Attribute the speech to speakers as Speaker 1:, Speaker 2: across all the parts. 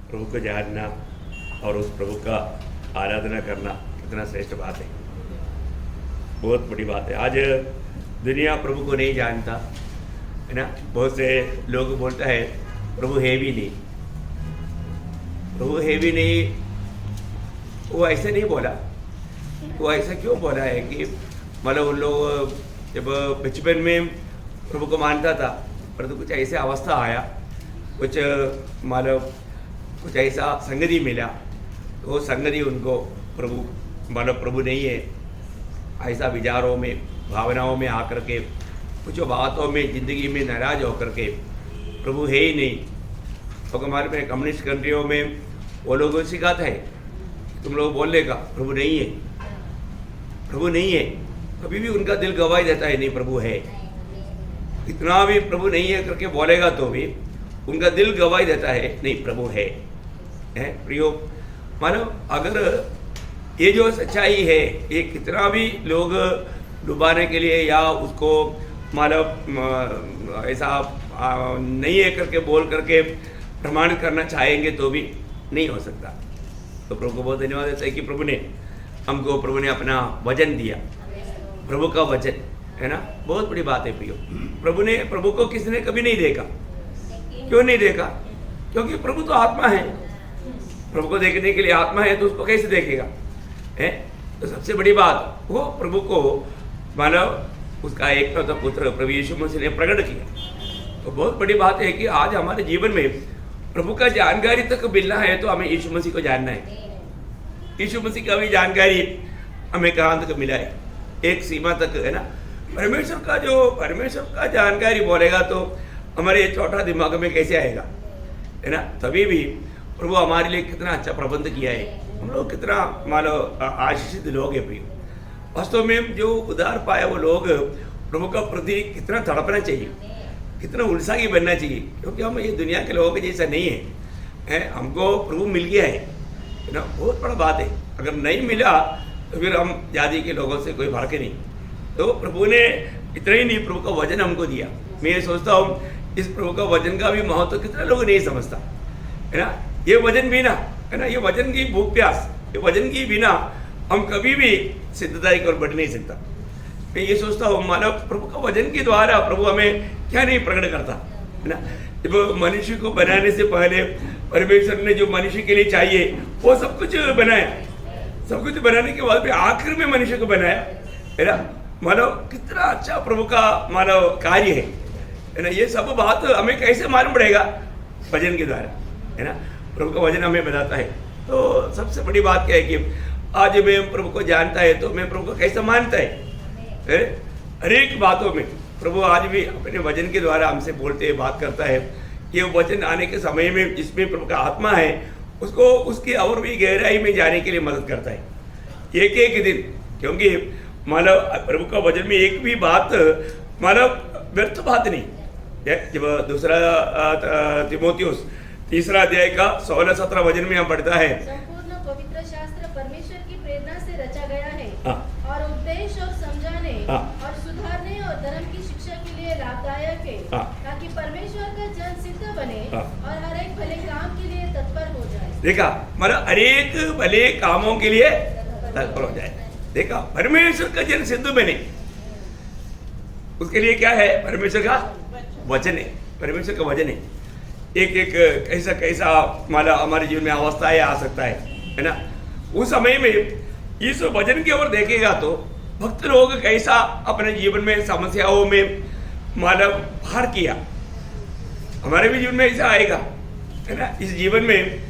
Speaker 1: प्रभु को जानना और उस प्रभु का आराधना करना कितना श्रेष्ठ बात है, बहुत बड़ी बात है। आज दुनिया प्रभु को नहीं जानता है ना। बहुत से लोग बोलता है प्रभु है भी नहीं, प्रभु है भी नहीं। वो ऐसे नहीं बोला, वो ऐसा क्यों बोला है कि मतलब उन लोग जब बचपन में प्रभु को मानता था, परंतु कुछ ऐसे अवस्था आया, कुछ मतलब कुछ ऐसा संगति मिला, तो वो संगति उनको प्रभु मतलब प्रभु नहीं है ऐसा विचारों में भावनाओं में आकर के कुछ बातों में ज़िंदगी में नाराज होकर के प्रभु है ही नहीं। तो हमारे में कम्युनिस्ट कंट्रियों में वो लोगों को सिखाता है, तुम लोग बोलने का प्रभु नहीं है, प्रभु नहीं है। कभी भी उनका दिल गवाही देता है नहीं प्रभु है। इतना भी प्रभु नहीं है करके बोलेगा तो भी उनका दिल गवाही देता है नहीं प्रभु है। प्रियो मानो अगर ये जो सच्चाई है ये कितना भी लोग डुबाने के लिए या उसको मतलब ऐसा नहीं है करके बोल करके प्रमाणित करना चाहेंगे तो भी नहीं हो सकता। तो प्रभु को बहुत धन्यवाद देता है कि प्रभु ने अपना वचन दिया, प्रभु का वचन है ना, बहुत बड़ी बात है प्रियो। प्रभु को किसने कभी नहीं देखा। क्यों नहीं देखा? क्योंकि प्रभु तो आत्मा है। प्रभु को देखने के लिए आत्मा है तो उसको कैसे देखेगा है। तो सबसे बड़ी बात वो प्रभु को मानव उसका एक पुत्र प्रभु यीशु मसीह ने प्रकट किया। तो बहुत बड़ी बात है कि आज हमारे जीवन में प्रभु का जानकारी तक मिलना है तो हमें यीशु मसीह को जानना है। यीशु मसीह का भी जानकारी हमें कहाँ तक मिला है, एक सीमा तक है ना। परमेश्वर का जानकारी बोलेगा तो हमारे ये छोटा दिमाग में कैसे आएगा है ना। तभी भी प्रभु हमारे लिए कितना अच्छा प्रबंध किया है, हम लोग कितना मानो आशीषित लोग हैं प्रिय। वास्तव में जो उद्धार पाए वो लोग प्रभु का प्रति कितना तड़पना चाहिए, कितना उत्साही बनना चाहिए, क्योंकि हम ये दुनिया के लोगों के जैसा नहीं है। हमको प्रभु मिल गया है ना, बहुत बड़ा बात है। अगर नहीं मिला तो फिर हम जाति के लोगों से कोई फर्क नहीं। तो प्रभु ने इतना ही नहीं, प्रभु का वचन हमको दिया। मैं ये सोचता हूँ इस प्रभु का वचन का भी महत्व कितना लोग नहीं समझता है ना। ये वचन बिना है ना, ये वचन की भूख प्यास, ये वचन की बिना हम कभी भी सिद्धता की ओर बढ़ नहीं सकता। मैं ये सोचता हूँ मानव प्रभु का वचन के द्वारा प्रभु हमें क्या नहीं प्रकट करता है ना। जब मनुष्य को बनाने से पहले परमेश्वर ने जो मनुष्य के लिए चाहिए वो सब कुछ बनाया, सब कुछ बनाने के बाद भी आखिर में मनुष्य को बनाया है ना। मानव कितना अच्छा प्रभु का मानव कार्य है ना। ये सब बात हमें कैसे मालूम पड़ेगा? वचन के द्वारा है ना। प्रभु का वचन हमें बताता है। तो सबसे बड़ी बात क्या है कि आज मैं प्रभु को जानता है तो मैं प्रभु को कैसे मानता है। हर एक बातों में प्रभु आज भी अपने वचन के द्वारा हमसे बोलते हैं, बात करता है। ये वचन आने के समय में जिसमें प्रभु का आत्मा है उसको उसकी और भी गहराई में जाने के लिए मदद करता है एक एक दिन। क्योंकि मानव प्रभु का वचन में एक भी बात मानव व्यर्थ बात नहीं। जब दूसरा तिमोथियुस 3 अध्याय का 16-17 वचन में हम पढ़ता है,
Speaker 2: संपूर्ण पवित्र शास्त्र परमेश्वर की प्रेरणा से रचा गया है और उपदेश और समझाने और सुधारने और धर्म की शिक्षा के लिए लाभदायक है, ताकि परमेश्वर का जन सिद्ध बने और हर एक भले काम के लिए तत्पर हो जाए। देखा, मतलब हर एक भले कामों के लिए तत्पर हो जाए। देखा, परमेश्वर का जन सिद्ध बने, उसके लिए क्या है? परमेश्वर का वचन है, परमेश्वर का वचन है। एक एक कैसा कैसा माला हमारे जीवन में अवस्थाएं आ सकता है ना। उस समय में इस वचन की ओर देखेगा तो भक्त लोग कैसा अपने जीवन में समस्याओं में माला पार किया, हमारे भी जीवन में ऐसा आएगा है ना। इस जीवन में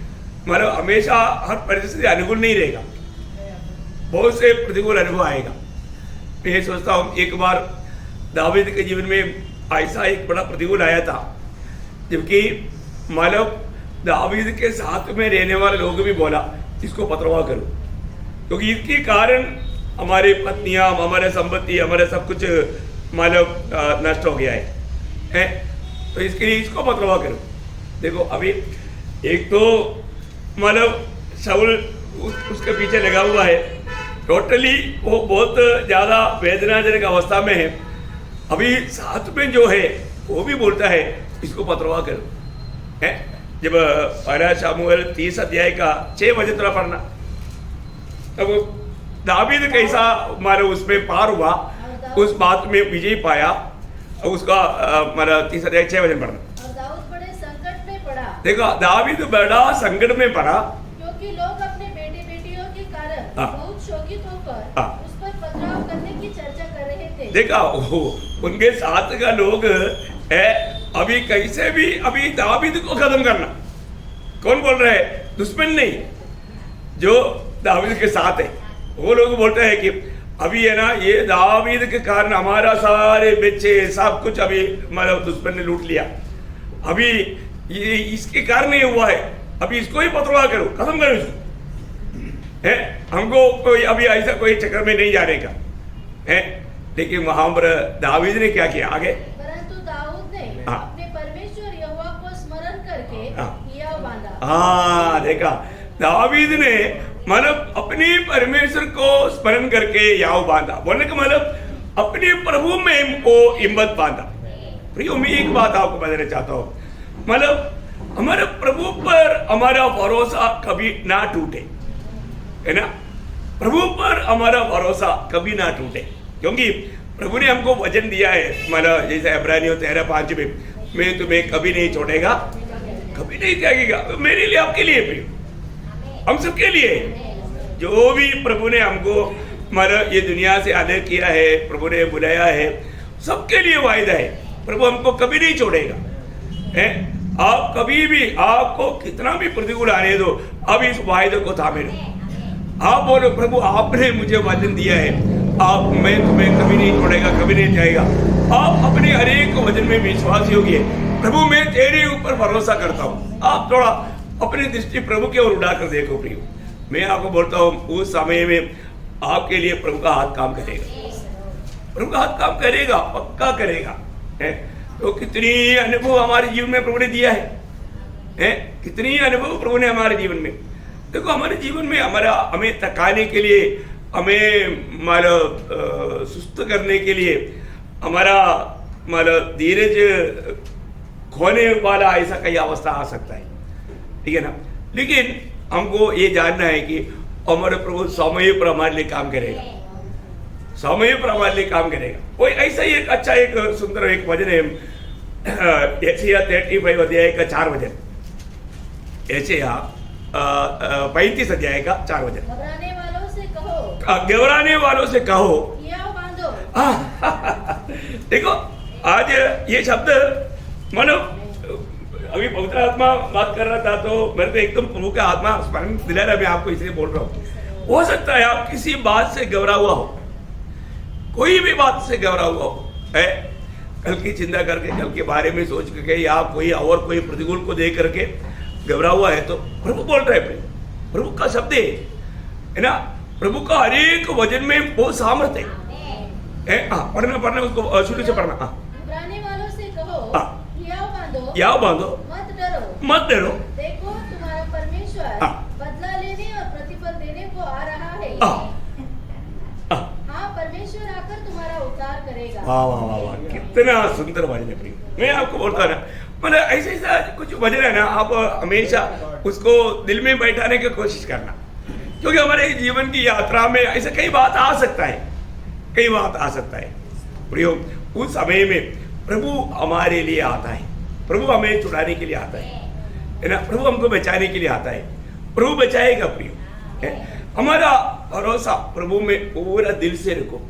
Speaker 2: मानो हमेशा हर परिस्थिति अनुकूल नहीं रहेगा, बहुत से प्रतिकूल अनुभव आएगा। मैं ये सोचता हूँ एक बार दाऊद के जीवन में ऐसा एक बड़ा प्रतिकूल आया था, जबकि मानव दाऊद के साथ में रहने वाले लोग भी बोला इसको पथरवाह करो, क्योंकि इसके कारण हमारी पत्नियां, हमारे संपत्ति, हमारे सब कुछ मानव नष्ट हो गया है। तो इसके लिए इसको पथरवाह करो। देखो अभी एक तो मानव शाऊल उसके पीछे लगा हुआ है, टोटली वो बहुत ज़्यादा वेदनाजनक अवस्था में है। अभी साथ में जो है वो भी बोलता है इसको पथरवाह करो है।
Speaker 1: जब पहला शमूएल 30 अध्याय का 6 वचन थोड़ा पढ़ना। अब दावीद कैसा हमारे उसमें पार हुआ, उस बात में विजय पाया, उसका हमारा 30 अध्याय 6 वचन पढ़ना।
Speaker 2: और दाऊद बड़े संकट में पड़ा।
Speaker 1: देखो दावीद बड़ा संकट में पड़ा,
Speaker 2: क्योंकि लोग अपने बेटे बेटियों के कारण बहुत शोकित होकर उस पर पथराव करने की चर्चा कर रहे थे।
Speaker 1: देखा उनके साथ का लोग अभी कैसे भी अभी दावीद को खत्म करना। कौन बोल रहे हैं? दुश्मन नहीं, जो दावीद के साथ है वो लोग बोलते हैं कि अभी है ना, ये दावीद के कारण हमारा सारे बच्चे सब कुछ अभी मतलब दुश्मन ने लूट लिया, अभी ये इसके कारण नहीं हुआ है, अभी इसको ही पथरवाह करो, खत्म करो इसको, है हमको कोई अभी ऐसा कोई चक्कर में नहीं जाने का है। लेकिन वहां पर दावीद ने क्या किया आगे?
Speaker 2: परंतु दाऊद ने अपने परमेश्वर यहोवा को स्मरण करके हियाव बांधा।
Speaker 1: हाँ देखा, दावीद ने मतलब अपने परमेश्वर को स्मरण करके याव बांधा। बोलने का मतलब अपने प्रभु में वो हिम्मत बांधा। प्रियो, मैं एक बात आपको बताना चाहता हूँ, मतलब हमारे प्रभु पर हमारा भरोसा कभी ना टूटे, है ना। प्रभु पर हमारा भरोसा कभी ना टूटे, क्योंकि प्रभु ने हमको वचन दिया है, मतलब जैसे इब्रानियों 13:5 में, मैं तुम्हें कभी नहीं छोड़ेगा, कभी नहीं त्यागेगा। मेरे लिए, आपके लिए प्रियो, हम सबके लिए, जो भी प्रभु ने हमको मतलब ये दुनिया से आदर किया है, प्रभु ने बुलाया है, सबके लिए वायदा है, प्रभु हमको कभी नहीं छोड़ेगा, है। आप कभी भी, आपको कितना भी प्रतिकूल आने दो, अब इस वायदे को थामे लो। आप बोलो, प्रभु आपने मुझे वचन दिया है, मैं तुम्हें कभी नहीं छोड़ेगा, कभी नहीं जाएगा। आप अपने हर एक वचन में विश्वासी होगी, प्रभु मैं तेरे ऊपर भरोसा करता हूँ। आप थोड़ा अपनी दृष्टि प्रभु की ओर उड़ाकर देखो प्रियो, मैं आपको बोलता हूँ उस समय में आपके लिए प्रभु का हाथ काम करेगा, प्रभु का हाथ काम करेगा, पक्का करेगा, है। तो कितनी अनुभव हमारे जीवन में प्रभु ने दिया है, कितनी अनुभव प्रभु ने हमारे जीवन में। देखो हमारे जीवन में हमें थकाने के लिए, हमें मतलब सुस्त करने के लिए, हमारा मतलब धीरज खोने वाला ऐसा कई अवस्था आ सकता है, ठीक है ना। लेकिन हमको ये जानना है कि हमारे प्रभु समय पर हमारे लिए काम करेगा, समय पर हमारे लिए काम करेगा। कोई ऐसा ही एक अच्छा एक सुंदर एक वचन है, यशायाह 35 अध्याय का 4 वचन, यशायाह 35 अध्याय का 4 वचन।
Speaker 2: घबराने वालों से कहो,
Speaker 1: घबराने वालों से कहो,
Speaker 2: हियाव बांधो।
Speaker 1: देखो आज ये शब्द मानो अभी पवित्र आत्मा बात कर रहा था, तो मेरे को एकदम प्रभु का आत्मा स्मरण दिला रहा है, मैं आपको इसलिए बोल रहा हूँ। हो सकता है आप किसी बात से घबरा हुआ हो, कोई भी बात से घबरा हुआ हो, है, कल की चिंता करके, कल के बारे में सोच करके, या कोई और कोई प्रतिकूल को देख करके घबरा हुआ है, तो प्रभु बोल रहे हैं, प्रभु का शब्द है ना, प्रभु का हर एक वचन में वो सामर्थ्य है। पढ़ना उसको शुरू से पढ़ना।
Speaker 2: घबराने वालों से कहो,
Speaker 1: हियाव बांधो, मत डरो,
Speaker 2: देखो तुम्हारा परमेश्वर बदला लेने और प्रतिफल देने को आ रहा है। हाँ, परमेश्वर आकर तुम्हारा उद्धार करेगा।
Speaker 1: वाह वाह वाह वाह, कितना सुंदर वचन है। मैं आपको बोलता हूँ ना, मतलब ऐसा कुछ वचन है ना, आप हमेशा उसको दिल में बैठाने की कोशिश करना, क्योंकि हमारे जीवन की यात्रा में ऐसा कई बात आ सकता है, कई बात आ सकता है प्रियो। उस समय में प्रभु हमारे लिए आता है, प्रभु हमें छुड़ाने के लिए आता है ना, प्रभु हमको बचाने के लिए आता है, प्रभु बचाएगा प्रियो, है। हमारा भरोसा प्रभु में पूरा दिल से रखो,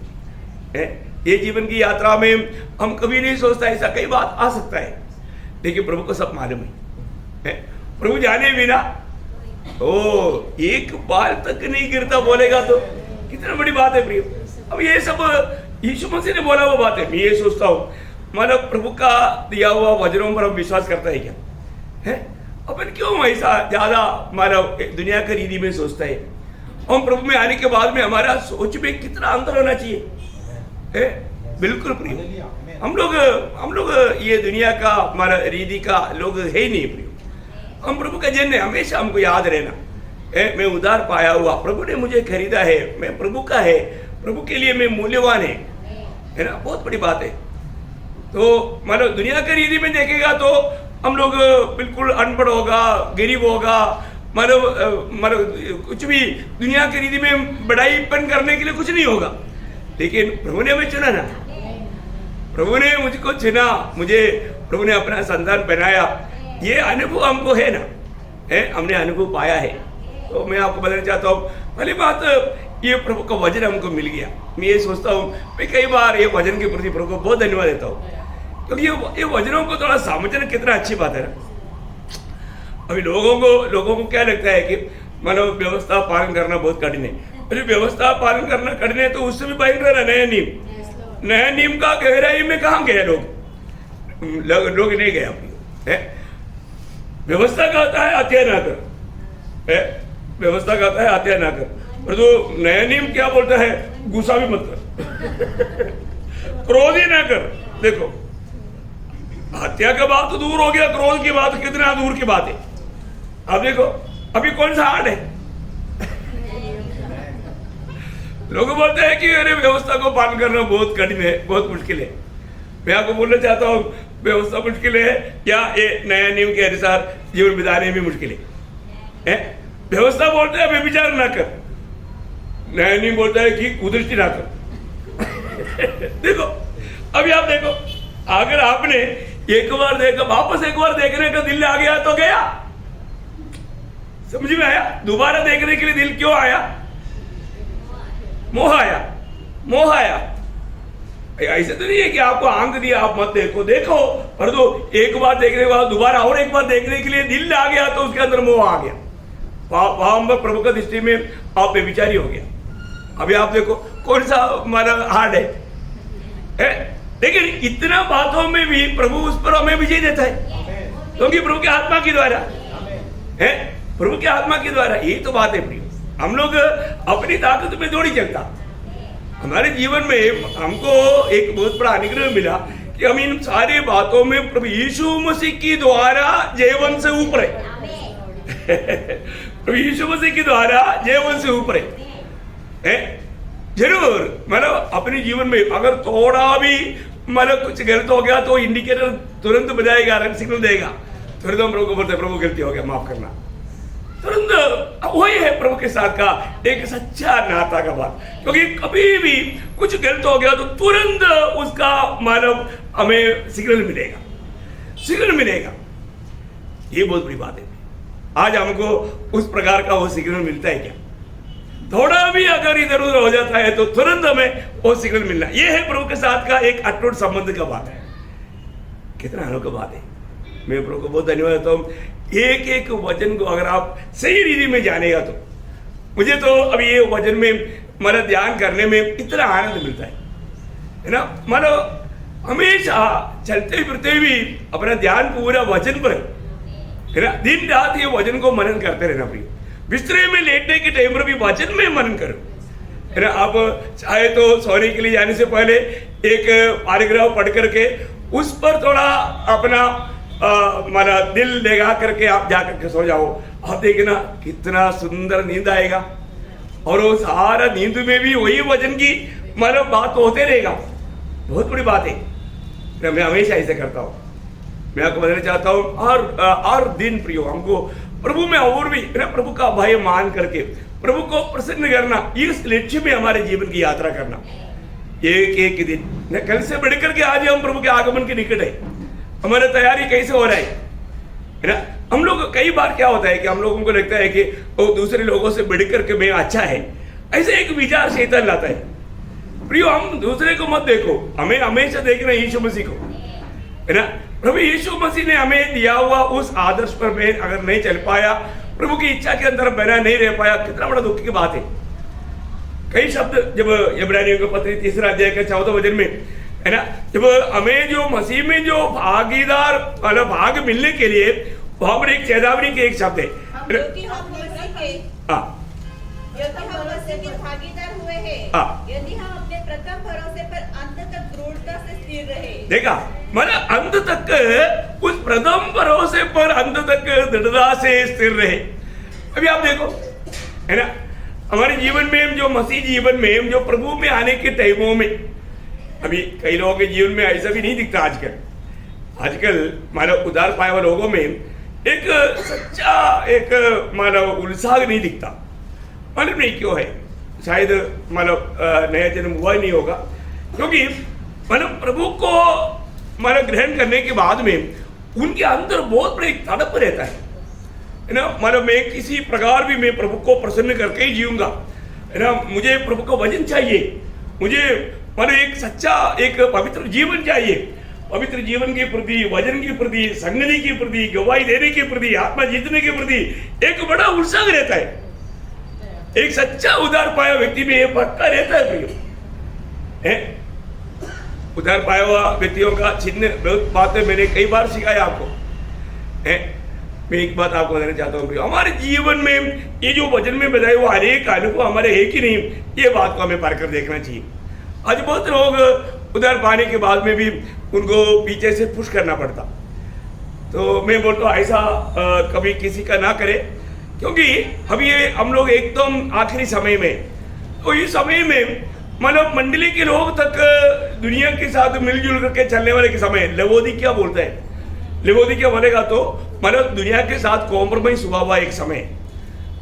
Speaker 1: है। ये जीवन की यात्रा में हम कभी नहीं सोचता, ऐसा कई बात आ सकता है, लेकिन प्रभु को सब मालूम है। प्रभु जाने बिना ओ एक बाल तक नहीं गिरता बोलेगा तो कितना बड़ी बात है प्रियो। अब ये सब यीशु मसीह ने बोला हुआ बात है। मैं ये सोचता हूँ, मतलब प्रभु का दिया हुआ वचनों पर हम विश्वास करता है क्या, है? अपन क्यों ऐसा ज्यादा मतलब दुनिया की रीति में सोचता है? हम प्रभु में आने के बाद में हमारा सोच में कितना अंतर होना चाहिए, है? बिल्कुल प्रिय, हम लोग ये दुनिया का हमारा रीति का लोग है ही नहीं प्रिय। हम प्रभु का जन है, हमेशा हमको याद रहना है, मैं उधार पाया हुआ, प्रभु ने मुझे खरीदा है, मैं प्रभु का है, प्रभु के लिए मैं मूल्यवान है ना, बहुत बड़ी बात है। तो मतलब दुनिया की रीति में देखेगा तो हम लोग बिल्कुल अनपढ़ होगा, गरीब होगा, मतलब कुछ भी दुनिया की रीति में बड़ाईपन करने के लिए कुछ नहीं होगा, लेकिन प्रभु ने हमें चुना ना, प्रभु ने मुझको चुना, मुझे प्रभु ने अपना संतान बनाया। ये अनुभव हमको है ना, है, हमने अनुभव पाया है। तो मैं आपको बताना चाहता हूँ, पहली बात ये प्रभु का वचन हमको मिल गया। मैं ये सोचता हूँ, मैं कई बार ये वचन के प्रति प्रभु को बहुत धन्यवाद देता हूँ, क्योंकि ये वचनों को थोड़ा समझना कितना अच्छी बात है ना। अभी लोगों को क्या लगता है कि मानव व्यवस्था पालन करना बहुत कठिन है। अरे व्यवस्था पालन करना कठिन है तो उससे भी भयंकर है नया नियम का गहराई में कहाँ गए लोग नहीं गए अपनी। व्यवस्था कहता है हत्या ना कर, व्यवस्था कहता है हत्या ना कर, पर तो नया नियम क्या बोलता है, गुस्सा भी मत कर, क्रोध ही ना कर। देखो हत्या का बात तो दूर हो गया, क्रोध की बात कितना दूर की बात है। अब देखो अभी कौन सा हार्ड है। लोग बोलते हैं कि अरे व्यवस्था को पालन करना बहुत कठिन है, बहुत मुश्किल है। मैं आपको बोलना चाहता हूँ, व्यवस्था मुश्किल है या ये नया नियम के अनुसार जीवन बिताने में मुश्किल है? व्यवस्था बोलते हैं व्यभिचार ना कर, नया नियम बोलता है कि कुदृष्टि ना कर। देखो अभी आप देखो, अगर आपने एक बार देखा, वापस एक बार देखने का दिल आ गया तो गया, समझ में आया? दोबारा देखने के लिए दिल क्यों आया? मोह आया। ऐसे तो नहीं है कि आपको आंख दिया आप मत देखो, पर तो एक बार देखने के बाद दोबारा और एक बार देखने के लिए दिल आ गया तो उसके अंदर मोह आ गया। वहां प्रभु का दृष्टि में आप बेविचारी हो गया। अभी आप देखो कौन सा हमारा हार्ड है, लेकिन इतना बातों में भी प्रभु उस पर हमें विजय देता है, क्योंकि प्रभु की आत्मा के द्वारा है, प्रभु की आत्मा के द्वारा। यही तो बात है प्रिय। हम लोग अपनी ताकत में थोड़ी चलता। हमारे जीवन में हमको एक बहुत बड़ा अनुग्रह मिला कि हम इन सारी बातों में प्रभु यीशु मसीह की द्वारा जीवन से ऊपर है। प्रभु यीशु मसीह के द्वारा जीवन से ऊपर है। जरूर मतलब अपने जीवन में अगर थोड़ा भी मतलब कुछ गलत हो गया तो इंडिकेटर तुरंत बजाएगा, रेड सिग्नल देगा, तुरंत हम प्रभु को बोलते प्रभु गलती हो गया, माफ करना। तुरंत वही है प्रभु के साथ का एक सच्चा नाता का बात, क्योंकि कभी भी कुछ गलत हो गया तो तुरंत उसका मानव हमें सिग्नल मिलेगा। ये बहुत बड़ी बात है। आज हमको उस प्रकार का वो सिग्नल मिलता है क्या? थोड़ा भी अगर इधर उधर हो जाता है तो तुरंत हमें वो सिग्नल मिलना। ये है प्रभु के साथ का एक अटूट संबंध का बात है। कितना अनोखा बात है। मैं प्रभु को बहुत धन्यवाद देता हूँ। एक एक वचन को अगर आप सही रीति में जानेगा तो मुझे तो अभी ये वचन में मेरा ध्यान करने में इतना आनंद मिलता है ना। मानो हमेशा चलते फिरते भी अपना ध्यान पूरा वचन पर है ना। दिन रात ये वचन को मनन करते रहना प्रिय। बिस्तरे में लेटने के टाइम पर भी वचन में मनन करो है ना। आप चाहे तो सोने के लिए जाने से पहले एक पैराग्राफ पढ़ करके उस पर थोड़ा अपना माना दिल लगा करके आप जा करके सो जाओ। आप देखना कितना सुंदर नींद आएगा, और वो सारा नींद में भी वही वचन की मतलब बात होते रहेगा। बहुत बड़ी बात है। मैं हमेशा ऐसे करता हूँ। मैं आपको बताना चाहता हूँ और दिन प्रियो हमको प्रभु में और भी प्रभु का भय मान करके प्रभु को प्रसन्न करना, इस लक्ष्य में हमारे जीवन की यात्रा करना। एक एक दिन कल से बढ़ करके आज हम प्रभु के आगमन के निकट है। हमारी तैयारी कैसे हो रहा है ना। हम लोग कई बार क्या होता है कि हम लोगों को लगता है कि वो दूसरे लोगों से बढ़ करके मैं अच्छा है, ऐसे एक विचार शैतान लाता है। प्रियो हम दूसरे को मत देखो, हमें हमेशा देखना यीशु मसीह को है ना। प्रभु यीशु मसीह ने हमें दिया हुआ उस आदर्श पर मैं अगर नहीं चल पाया, प्रभु की इच्छा के अंदर बना नहीं रह पाया, कितना बड़ा दुख की बात है। कई शब्द जब इब्रानियों के पत्र 3 अध्याय के 14 वचन में है ना, जब हमें जो मसीह में जो भागीदार मतलब भाग मिलने के लिए वहां पर एक चेतावनी के एक शब्द है।
Speaker 2: भागीदार हुए हैं, यदि हम अपने प्रथम भरोसे पर अंत तक दृढ़ता से स्थिर रहे। देखा मतलब अंत तक उस प्रथम भरोसे पर अंत तक दृढ़ता से स्थिर रहे। अभी आप देखो है ना, हमारे जीवन में जो मसीह जीवन में जो प्रभु में आने के टाइमों में, अभी कई लोगों के जीवन में ऐसा भी नहीं दिखता आजकल।
Speaker 1: आजकल मानव उदार पाए हुए लोगों में एक सच्चा एक मानव उत्साह नहीं दिखता। मालूम नहीं क्यों है, शायद मानव नया जन्म हुआ ही नहीं होगा, क्योंकि मानव प्रभु को मानव ग्रहण करने के बाद में उनके अंदर बहुत बड़ी तड़प रहता है ना। मानव मैं किसी प्रकार भी मैं प्रभु को प्रसन्न करके ही जीऊंगा, है ना। मुझे प्रभु का वचन चाहिए, मुझे मानो एक सच्चा एक पवित्र जीवन चाहिए। पवित्र जीवन के प्रति, वचन के प्रति, संगति के प्रति, गवाही देने के प्रति, आत्मा जीतने के प्रति एक बड़ा उत्साह रहता है। एक सच्चा उदार पाया व्यक्ति में ये पक्का रहता है प्रियो। उदार पाया हुआ व्यक्तियों का चिन्ह बहुत बातें मैंने कई बार सिखाया आपको। मैं एक बात आपको बताना चाहता हूँ, हमारे जीवन में ये जो वचन में बताए वो हर एक अनुभव हमारे है कि नहीं, ये बात को हमें पार कर देखना चाहिए। आज बहुत लोग उधर पाने के बाद में भी उनको पीछे से पुश करना पड़ता। तो मैं बोलता हूँ ऐसा कभी किसी का ना करे, क्योंकि अभी ये हम लोग एकदम आखिरी समय में, तो इस समय में मतलब मंडली के लोग तक दुनिया के साथ मिलजुल करके चलने वाले के समय लवोदी क्या बोलता है, लवोदी क्या बोलेगा तो मतलब दुनिया के साथ कॉम्प्रोमाइज हुआ हुआ एक समय,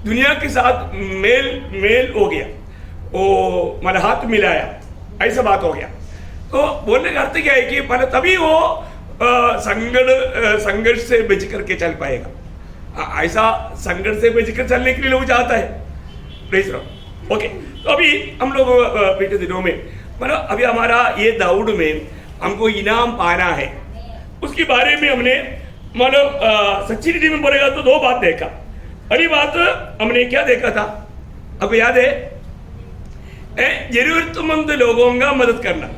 Speaker 1: दुनिया के साथ मेल हो गया, वो मतलब हाथ मिलाया, ऐसा बात हो गया। तो बोलने का अर्थ क्या है कि मतलब तभी वो संघर्ष से बच करके चल पाएगा। ऐसा संघर्ष से बच कर चलने के लिए लोग चाहता है। प्लीज रहो ओके। तो अभी हम लोग पिछले दिनों में मतलब अभी हमारा ये दौड़ में हमको इनाम पाना है, उसके बारे में हमने मतलब सच्ची रीति में बोलेगा तो दो बात देखा। पहली बात हमने क्या देखा था आपको याद है, जरूरतमंद लोगों का मदद करना,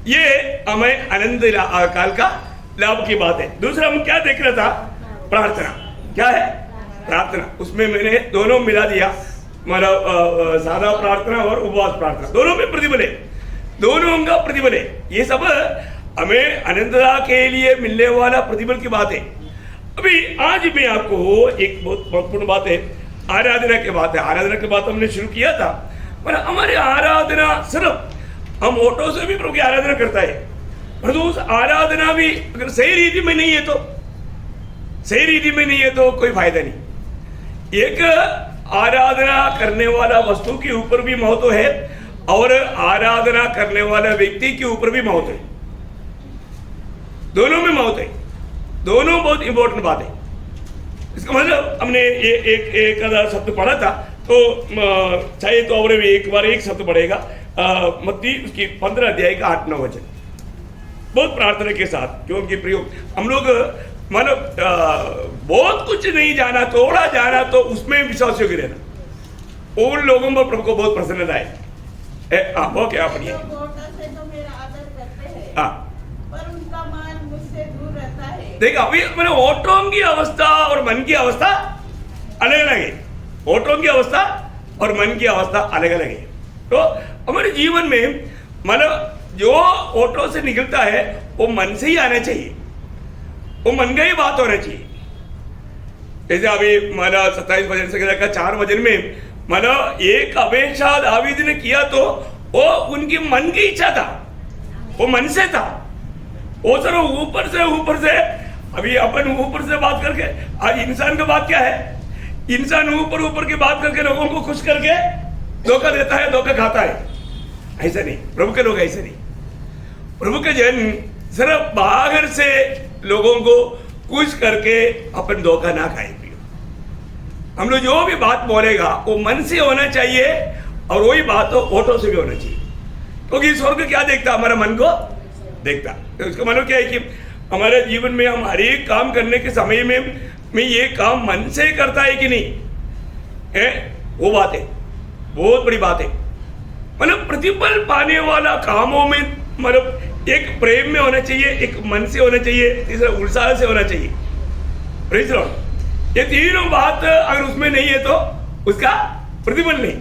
Speaker 1: ये हमें आनंद काल का लाभ की बात है। दूसरा हम क्या देख रहा था, प्रार्थना। क्या है प्रार्थना, उसमें मैंने दोनों मिला दिया, मतलब सादा प्रार्थना और उपवास प्रार्थना, दोनों में प्रतिफल है, दोनों का प्रतिफल है। ये सब हमें अनंतता के लिए मिलने वाला प्रतिफल की बात है। अभी आज मैं आपको एक बहुत महत्वपूर्ण बात है, आराधना की बात है। आराधना की बात हमने शुरू किया था, पर हमारे आराधना सिर्फ हम ऑटो से भी प्रभु की आराधना करता है, पर उस आराधना भी अगर सही रीति में नहीं है तो, सही रीति में नहीं है तो कोई फायदा नहीं। एक आराधना करने वाला वस्तु के ऊपर भी महत्व है और आराधना करने वाला व्यक्ति के ऊपर भी महत्व है, दोनों में महत्व है, दोनों बहुत इंपॉर्टेंट बात है। इसका मतलब हमने ये एक शब्द पढ़ा था, तो चाहिए तो और भी एक बार एक शब्द पढ़ेगा, मत्ती उसकी 15 अध्याय का 8-9 वचन, बहुत प्रार्थना के साथ। क्योंकि प्रियो हम लोग मतलब बहुत कुछ नहीं जाना, थोड़ा जाना, तो उसमें विश्वास योग्य रहना, उन लोगों पर प्रभु को बहुत प्रसन्नता है। वो क्या पढ़िए, देखिए अभी मैंने ओटों की अवस्था और मन की अवस्था अलग अलग है, ओटों की अवस्था और मन की अवस्था अलग अलग है। तो हमारे जीवन में मतलब जो ओटो से निकलता है वो मन से ही आना चाहिए, वो मन का ही बात होना चाहिए। जैसे अभी माना 27 वचन से लेकर 4 वचन में माना एक अपेक्षा दावीद ने किया तो वो उनकी मन की इच्छा था, वो मन से था, वो सर ऊपर से अभी अपन ऊपर से बात करके, आज इंसान का बात क्या है, इंसान ऊपर की बात करके लोगों को खुश करके धोखा देता है, धोखा खाता है। ऐसा नहीं, प्रभु के लोग ऐसे नहीं, प्रभु के जन सिर्फ बाहर से लोगों को खुश करके अपन धोखा ना खाएंगे। हम लोग जो भी बात बोलेगा वो मन से होना चाहिए और वही बात तो ओटो से भी होना चाहिए, क्योंकि स्वर्ग क्या देखता, हमारा मन को देखता। तो उसका मतलब क्या है कि हमारे जीवन में हम हर एक काम करने के समय में ये काम मन से करता है कि नहीं है, वो बात है, बहुत बड़ी बात है। मतलब प्रतिफल पाने वाला कामों में मतलब एक प्रेम में होना चाहिए, एक मन से होना चाहिए, तीसरा उत्साह से होना चाहिए। प्रेज़ लॉर्ड, ये तीनों बात अगर उसमें नहीं है तो उसका प्रतिफल नहीं।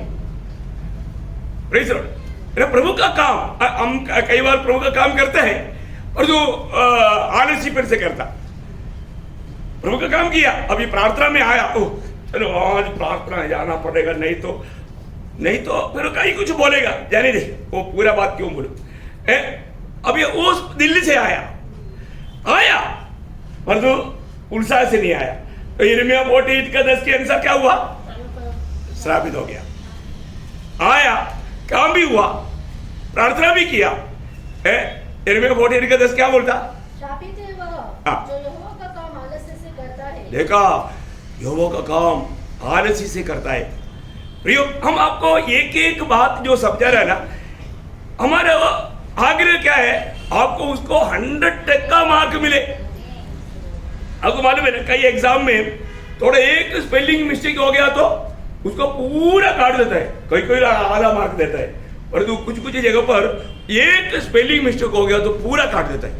Speaker 1: प्रेज़ लॉर्ड, प्रभु का काम हम कई बार प्रभु का काम करते हैं और जो आलसी फिर से करता, प्रभु का काम किया, अभी प्रार्थना में आया, ओह चलो आज प्रार्थना जाना पड़ेगा, नहीं तो फिर कहीं कुछ बोलेगा, जाने दे वो पूरा बात क्यों बोलो। अभी उस दिल्ली से आया, आया परंतु उत्साह से नहीं आया। तो यिर्मयाह 48 का 10 के अनुसार क्या हुआ? श्रापित हो गया। आया, काम भी हुआ, प्रार्थना भी किया। यिर्मयाह 48 का 10 क्या बोलता?
Speaker 2: श्रापित है वह जो यहोवा का काम आलस्य से करता है।
Speaker 1: देखा, यहोवा का काम आलसी से करता है। प्रियो, हम आपको एक एक बात जो समझा रहा है ना, हमारा आग्रह क्या है? आपको उसको 100% मार्क मिले। आपको मालूम है ना, कई एग्जाम में थोड़ा एक स्पेलिंग मिस्टेक हो गया तो उसको पूरा काट देता है, कोई कोई आधा मार्क देता है, परंतु कुछ कुछ जगह पर एक स्पेलिंग मिस्टेक हो गया तो पूरा काट देता है।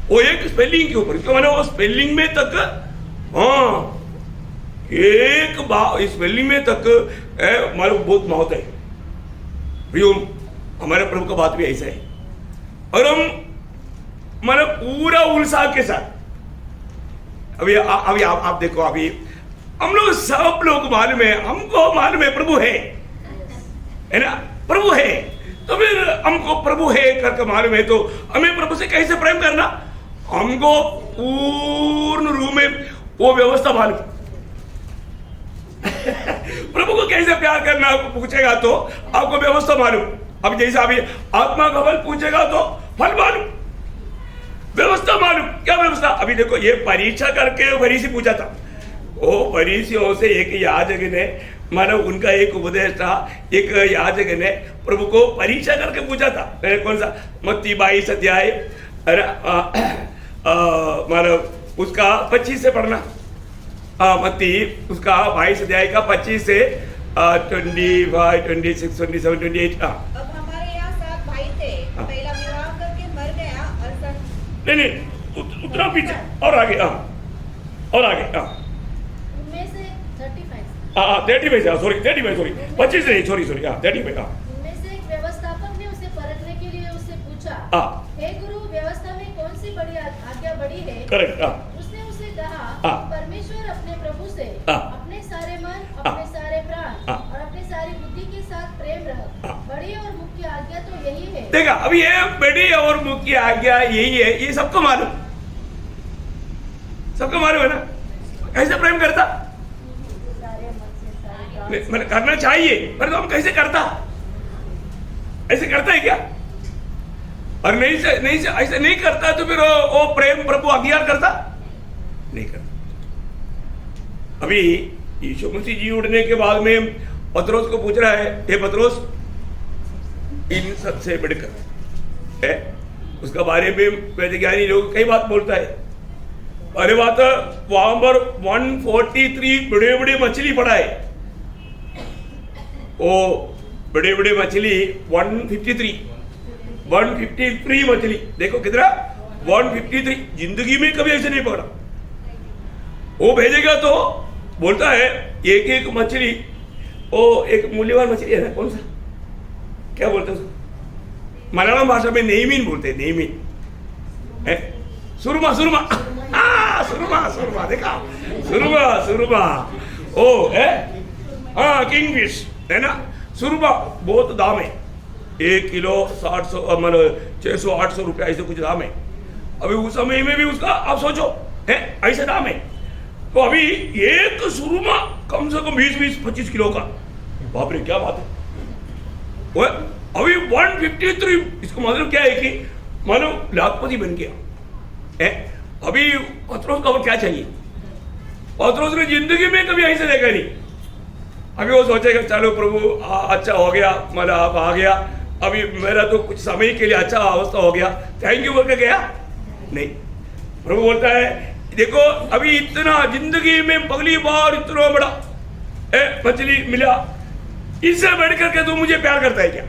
Speaker 1: वो एक स्पेलिंग के ऊपर, क्यों? मैंने वो स्पेलिंग में तक, हाँ, एक स्पेलिंग में तक मालूम बहुत मौत है। प्रियो, हमारे प्रभु का बात भी ऐसा है, और हम मतलब पूरा उत्साह के साथ अभी आप देखो, अभी हम लोग सब लोग मालूम है, हमको मालूम है प्रभु है ना, प्रभु है, तो फिर हमको प्रभु है करके मालूम है, तो हमें प्रभु से कैसे प्रेम करना? हमको पूर्ण रूप में वो व्यवस्था मालूम। प्रभु को कैसे प्यार करना आपको पूछेगा तो आपको व्यवस्था मालूम। अब जैसे अभी आत्मा का फल पूछेगा तो फल मालूम, व्यवस्था मालूम। क्या व्यवस्था? अभी देखो, ये परीक्षा करके फरीसी पूछा था, वो फरीसियों से एक याजक ने, मानो उनका एक उपदेश था, एक याजक ने प्रभु को परीक्षा करके पूछा था। कौन सा? मत्ती 22 अध्याय, मानो उसका 25 से पढ़ना। मत्ती उसका 22 अध्याय का 25 से 25, 26, 27, 28।
Speaker 3: अब हमारे यहाँ 7 भाई थे, पहला विवाह करके मर गया और
Speaker 1: नहीं, उतना पीछे और आगे, और आगे,
Speaker 2: उनमें से 35
Speaker 1: सॉरी 25 नहीं, सॉरी 35।
Speaker 2: उनमें से एक व्यवस्थापक ने उसे परखने के लिए उससे पूछा, हे गुरु, व्यवस्था में कौन सी बड़ी आज्ञा बड़ी है?
Speaker 1: करेक्ट।
Speaker 2: उसने उसे कहा, परमेश्वर अपने प्रभु से अपने सारे मन, अपने सारे प्राण और अपनी सारी बुद्धि के साथ प्रेम रख। बड़ी और मुख्य आज्ञा तो यही है।
Speaker 1: देखा, अभी ये बड़ी और मुख्य आज्ञा यही है, ये सबको मालूम, सबको मालूम है ना। कैसे प्रेम करता? मैंने करना चाहिए, पर तो हम कैसे करता? ऐसे करता है क्या? और नहीं से ऐसे नहीं करता तो फिर वो प्रेम प्रभु अज्ञान करता नहीं करता। अभी यीशु मसीह जी उठने के बाद में पतरोस को पूछ रहा है, हे पतरोस, इन सबसे बढ़कर है, उसका बारे में वैज्ञानिक लोग कई बात बोलता है। अरे बात, वहां पर 143 बड़े बड़े मछली पड़ा है, वो बड़े बड़े मछली 153 मछली, देखो कितना, 153। जिंदगी में कभी ऐसे नहीं पकड़ा। वो भेजेगा तो बोलता है एक एक मछली, वो एक मूल्यवान मछली है ना, कौन सा, क्या बोलते हैं मलयालम भाषा में? नेमीन बोलते हैं, नेमीन है, सुरमा, सुरमा, सुरमा, देखा, सुरमा, ओ है, हाँ, किंगफिश है ना, सुरमा बहुत दाम है, 1 किलो 600-800 रुपया ऐसे कुछ दाम है। अभी उस समय में भी उसका आप सोचो है ऐसे दाम है, तो अभी एक सुरमा कम से कम 20-25 किलो का, बाप रे क्या बात है। वो अभी 153, इसका मतलब क्या है कि मानो लाखपति बन गया है। अभी पतरोस को क्या चाहिए? पतरोस ने जिंदगी में कभी ऐसे देखा नहीं। अभी वो सोचेगा चलो प्रभु अच्छा हो गया, मतलब आप आ गया, अभी मेरा तो कुछ समय के लिए अच्छा अवस्था हो गया, थैंक यू बोल के गया नहीं। प्रभु बोलता है देखो, अभी इतना जिंदगी में पहली बार इतना बड़ा मछली मिला, इससे बढ़ करके तू मुझे प्यार करता है क्या?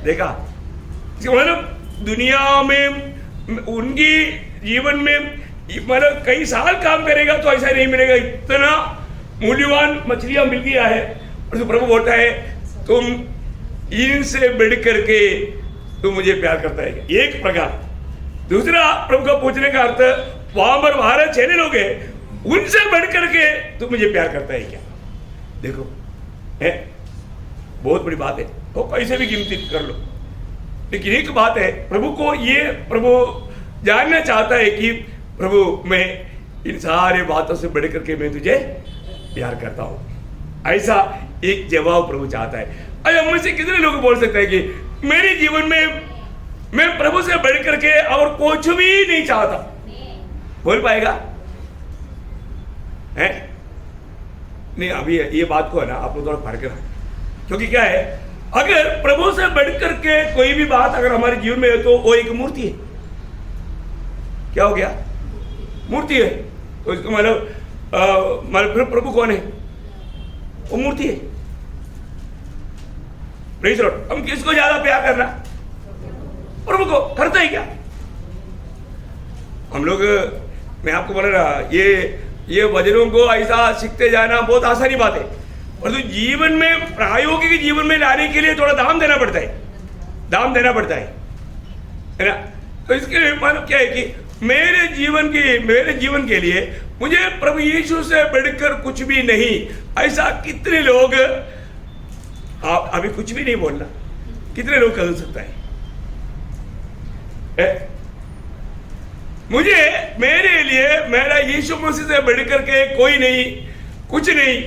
Speaker 1: देखा, मतलब दुनिया में उनकी जीवन में मतलब कई साल काम करेगा तो ऐसा नहीं मिलेगा, इतना मूल्यवान मछलियां मिल गया है। और तो प्रभु बोलता है तुम इनसे बढ़ करके तुम मुझे प्यार करता है, एक प्रकार। दूसरा प्रभु का पूछने का अर्थ, वहां पर बाहर 6 लोग हैं, उनसे बढ़ करके तुम मुझे प्यार करता है क्या? देखो है बहुत बड़ी बात है, वो कैसे भी गिनती कर लो, लेकिन एक बात है, प्रभु को ये प्रभु जानना चाहता है कि प्रभु मैं इन सारे बातों से बढ़ करके मैं तुझे प्यार करता हूं। ऐसा एक जवाब प्रभु चाहता है। अरे हम में से कितने लोग बोल सकते हैं कि मेरे जीवन में मैं प्रभु से बढ़ करके और कुछ भी नहीं चाहता? बोल पाएगा? है नहीं। अभी ये बात को है ना आप लोग थोड़ा फर्क रहा, क्योंकि क्या है, अगर प्रभु से बढ़ करके कोई भी बात अगर हमारे जीवन में है तो वो एक मूर्ति है। क्या हो गया? मूर्ति है। तो इसको मतलब फिर प्रभु कौन है? वो मूर्ति है। Praise the Lord. हम किसको ज्यादा प्यार करना? प्रभु को। करता है क्या हम लोग? मैं आपको बोल रहा, ये वचनों को ऐसा सीखते जाना बहुत आसानी बात है, और तो जीवन में प्रायोगिक जीवन में लाने के लिए थोड़ा दाम देना पड़ता है ना। तो इसके लिए मतलब क्या है कि मेरे जीवन के लिए मुझे प्रभु यीशु से बढ़कर कुछ भी नहीं। ऐसा कितने लोग, आप अभी कुछ भी नहीं बोलना, कितने लोग कर सकता है? मुझे मेरे लिए मेरा यीशु मसीह से बढ़कर के कोई नहीं, कुछ नहीं,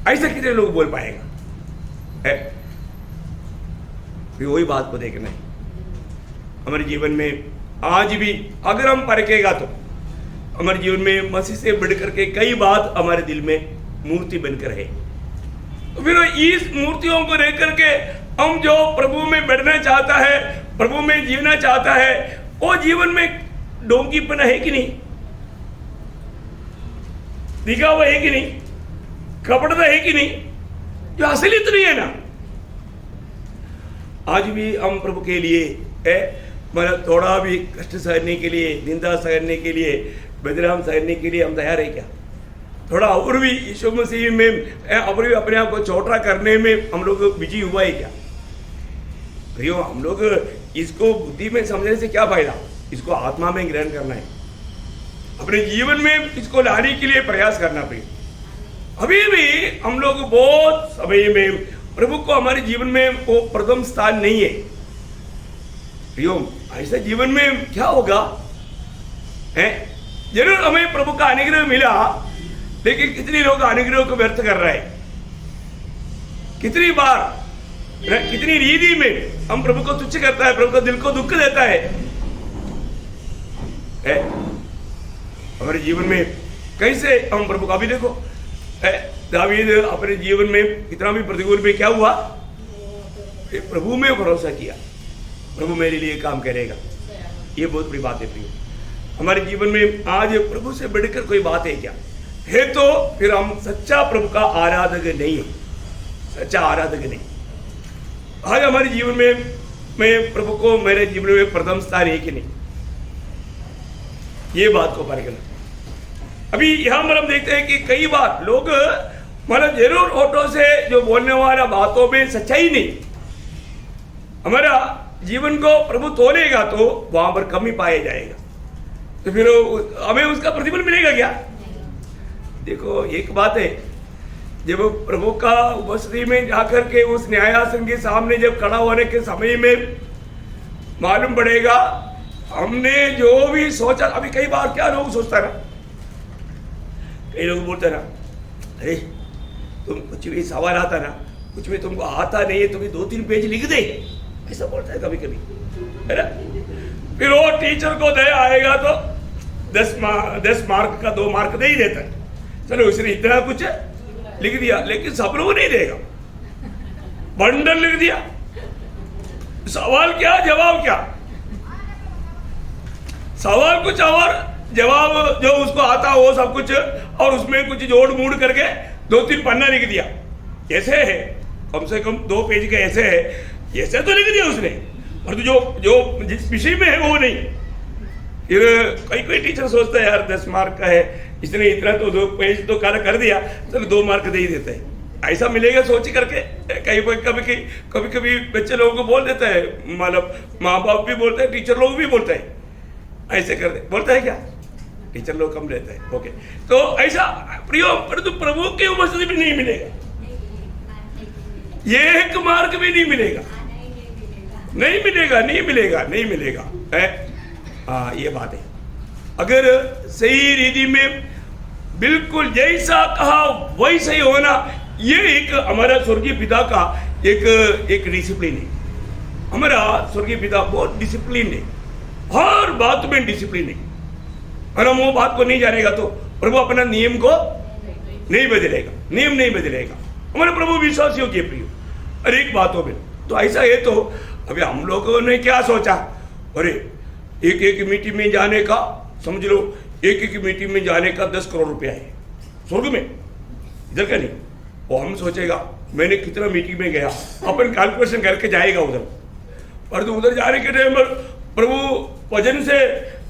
Speaker 1: ऐसा कितने लोग बोल पाएगा? वही बात को देखना है हमारे जीवन में। आज भी अगर हम परखेगा तो हमारे जीवन में मसीह से बढ़कर के कई बात हमारे दिल में मूर्ति बनकर है। तो फिर इस मूर्तियों को देख करके हम जो प्रभु में बढ़ना चाहता है, प्रभु में जीना चाहता है, वो जीवन में डोंकीपना है कि नहीं? दिखावा है कि नहीं? कपड़ता है कि नहीं? जो असलियत नहीं है ना। आज भी हम प्रभु के लिए मतलब थोड़ा भी कष्ट सहने के लिए, निंदा सहने के लिए, बदनाम सहने के लिए हम तैयार है क्या? थोड़ा और भी यीशु मसीह में और भी अपने आप को छोटा करने में हम लोग बिजी हुआ है क्या? प्रियो, हम लोग इसको बुद्धि में समझने से क्या फायदा? इसको आत्मा में ग्रहण करना है, अपने जीवन में इसको लाने के लिए प्रयास करना पड़ेगा। अभी भी हम लोग बहुत समय में प्रभु को हमारे जीवन में वो प्रथम स्थान नहीं है। प्रियो, ऐसे जीवन में क्या होगा? जरूर हमें प्रभु का अनुग्रह मिला, लेकिन कितने लोग अनुग्रह को व्यर्थ कर रहे हैं? कितनी बार, कितनी रीति में हम प्रभु को तुच्छ करता है, प्रभु को दिल को दुख देता है। हमारे जीवन में कैसे हम प्रभु का, अभी देखो दावीद अपने जीवन में कितना भी प्रतिकूल में क्या हुआ, प्रभु में भरोसा किया, प्रभु मेरे लिए काम करेगा। ये बहुत बड़ी बात है प्रिय। हमारे जीवन में आज प्रभु से बढ़कर कोई बात है क्या? है तो फिर हम सच्चा प्रभु का आराधक नहीं है, सच्चा आराधक नहीं। आज हमारे जीवन में मैं प्रभु को मेरे जीवन में प्रथम स्थान है कि नहीं, ये बात को परखना। अभी यहां पर हम देखते हैं कि कई बार लोग मतलब जरूर होठों से जो बोलने वाला बातों में सच्चाई नहीं, हमारा जीवन को प्रभु तोलेगा तो वहां पर कमी पाया जाएगा, तो फिर हमें उसका प्रतिफल मिलेगा क्या? देखो, एक बात है, जब प्रभु का उपस्थिति में जाकर के उस न्यायासन के सामने जब खड़ा होने के समय में मालूम पड़ेगा हमने जो भी सोचा। अभी कई बार क्या लोग सोचता है ना, कई लोग बोलते हैं ना, अरे तुम कुछ भी सवाल आता ना, कुछ भी तुमको आता नहीं है, तुम्हें 2-3 पेज लिख दे, ऐसा बोलता है कभी कभी, है ना। फिर वो टीचर को दया आएगा तो 10 मार्क का 2 मार्क दे ही देता है। चलो उसने इतना कुछ लिख दिया, लेकिन सब लोग नहीं देगा, बंडल लिख दिया। सवाल क्या, जवाब क्या? सवाल कुछ और जवाब जो उसको आता वो सब कुछ, और उसमें कुछ जोड़ मूड़ करके 2-3 पन्ना लिख दिया। ऐसे है, कम से कम 2 पेज के ऐसे है, ऐसे तो लिख दिया उसने, और तो जो जिस विषय में है वो नहीं। फिर कोई टीचर सोचता है यार 10 मार्क का है, इसने इतना तो 2 पेज तो काला कर दिया, चलो 2 मार्क दे ही देते हैं, ऐसा मिलेगा सोच करके। कभी बच्चे लोगों को बोल देता है, मतलब माँ बाप भी बोलते हैं, टीचर लोग भी बोलते हैं, ऐसे कर दे, बोलता है क्या? टीचर लोग कम रहते हैं, ओके। तो ऐसा प्रियो, परंतु प्रभु की उपस्थिति भी नहीं मिलेगा, ये 1 मार्क भी नहीं मिलेगा। नहीं मिलेगा, नहीं मिलेगा, नहीं मिलेगा है। हाँ, ये बात है। अगर सही रीति में बिल्कुल जैसा कहा वैसे ही होना, ये एक हमारा स्वर्गीय पिता का एक डिसिप्लिन है। हमारा स्वर्गीय पिता बहुत डिसिप्लिन है, हर बात में डिसिप्लिन है। और हम वो बात को नहीं जानेगा तो प्रभु अपना नियम को नहीं बदलेगा, नियम नहीं बदलेगा। हमारे प्रभु विश्वासियों के प्रिय हर एक बातों में। तो ऐसा है तो अभी हम लोगों ने क्या सोचा, अरे एक एक मीटिंग में जाने का, समझ लो एक एक मीटिंग में जाने का 10 करोड़ रुपया है स्वर्ग में, इधर का नहीं। वो हम सोचेगा मैंने कितना मीटिंग में गया, अपन कैलकुलेशन करके जाएगा उधर। पर तो उधर जाने के टाइम पर प्रभु वजन से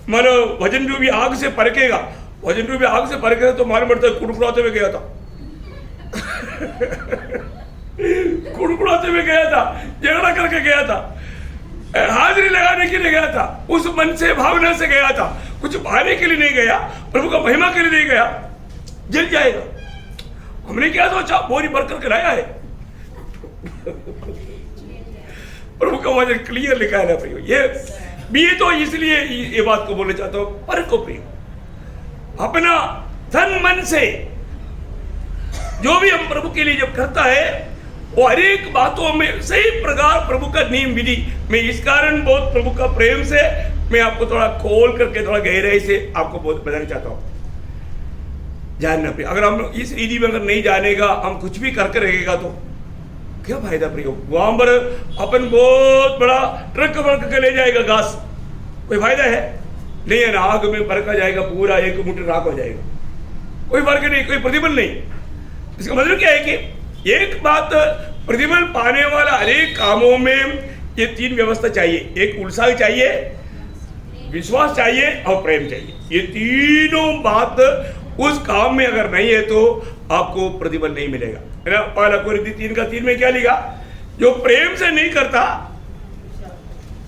Speaker 1: मानो वजन रूपी आग से परखेगा, वजन रूपी आग से परखेगा तो मार मरता कुड़कुड़ाते हुए गया था कुड़कुड़ाते हुए गया था, झगड़ा करके गया था, हाजिरी लगाने के लिए गया था, उस मन से भावना से गया था, कुछ पाने के लिए नहीं गया, प्रभु का महिमा के लिए नहीं गया, जल जाएगा। हमने क्या सोचा, बोरी भरकर लाया है प्रभु का वचन क्लियर लिखा है ना प्रियो। ये भी तो इसलिए ये बात को बोलना चाहता हूं, पर को प्रियो अपना तन मन से जो भी हम प्रभु के लिए जब करता है वो हर एक बातों में सही प्रकार प्रभु का नियम विधि। मैं इस कारण बहुत प्रभु का प्रेम से मैं आपको थोड़ा खोल करके थोड़ा गहराई से आपको बहुत बताना चाहता हूं, जानना प्रिय। अगर हम इस विधि में अगर नहीं जानेगा, हम कुछ भी करके रहेगा तो क्या फायदा प्रियो। वहां पर अपन बहुत बड़ा ट्रक भर के ले जाएगा घास, कोई फायदा है नहीं है ना। आग में बरका जाएगा, पूरा 1 मुट्ठी राख हो जाएगा, कोई फर्क नहीं, कोई प्रतिबल नहीं। इसका मतलब क्या है कि एक बात, प्रतिबल पाने वाला अनेक कामों में ये 3 व्यवस्था चाहिए, एक उत्साह चाहिए, विश्वास चाहिए और प्रेम चाहिए। ये तीनों बात उस काम में अगर नहीं है तो आपको प्रतिबल नहीं मिलेगा, है ना। पहला कोरिन्थी 3:3 में क्या लिखा, जो प्रेम से नहीं करता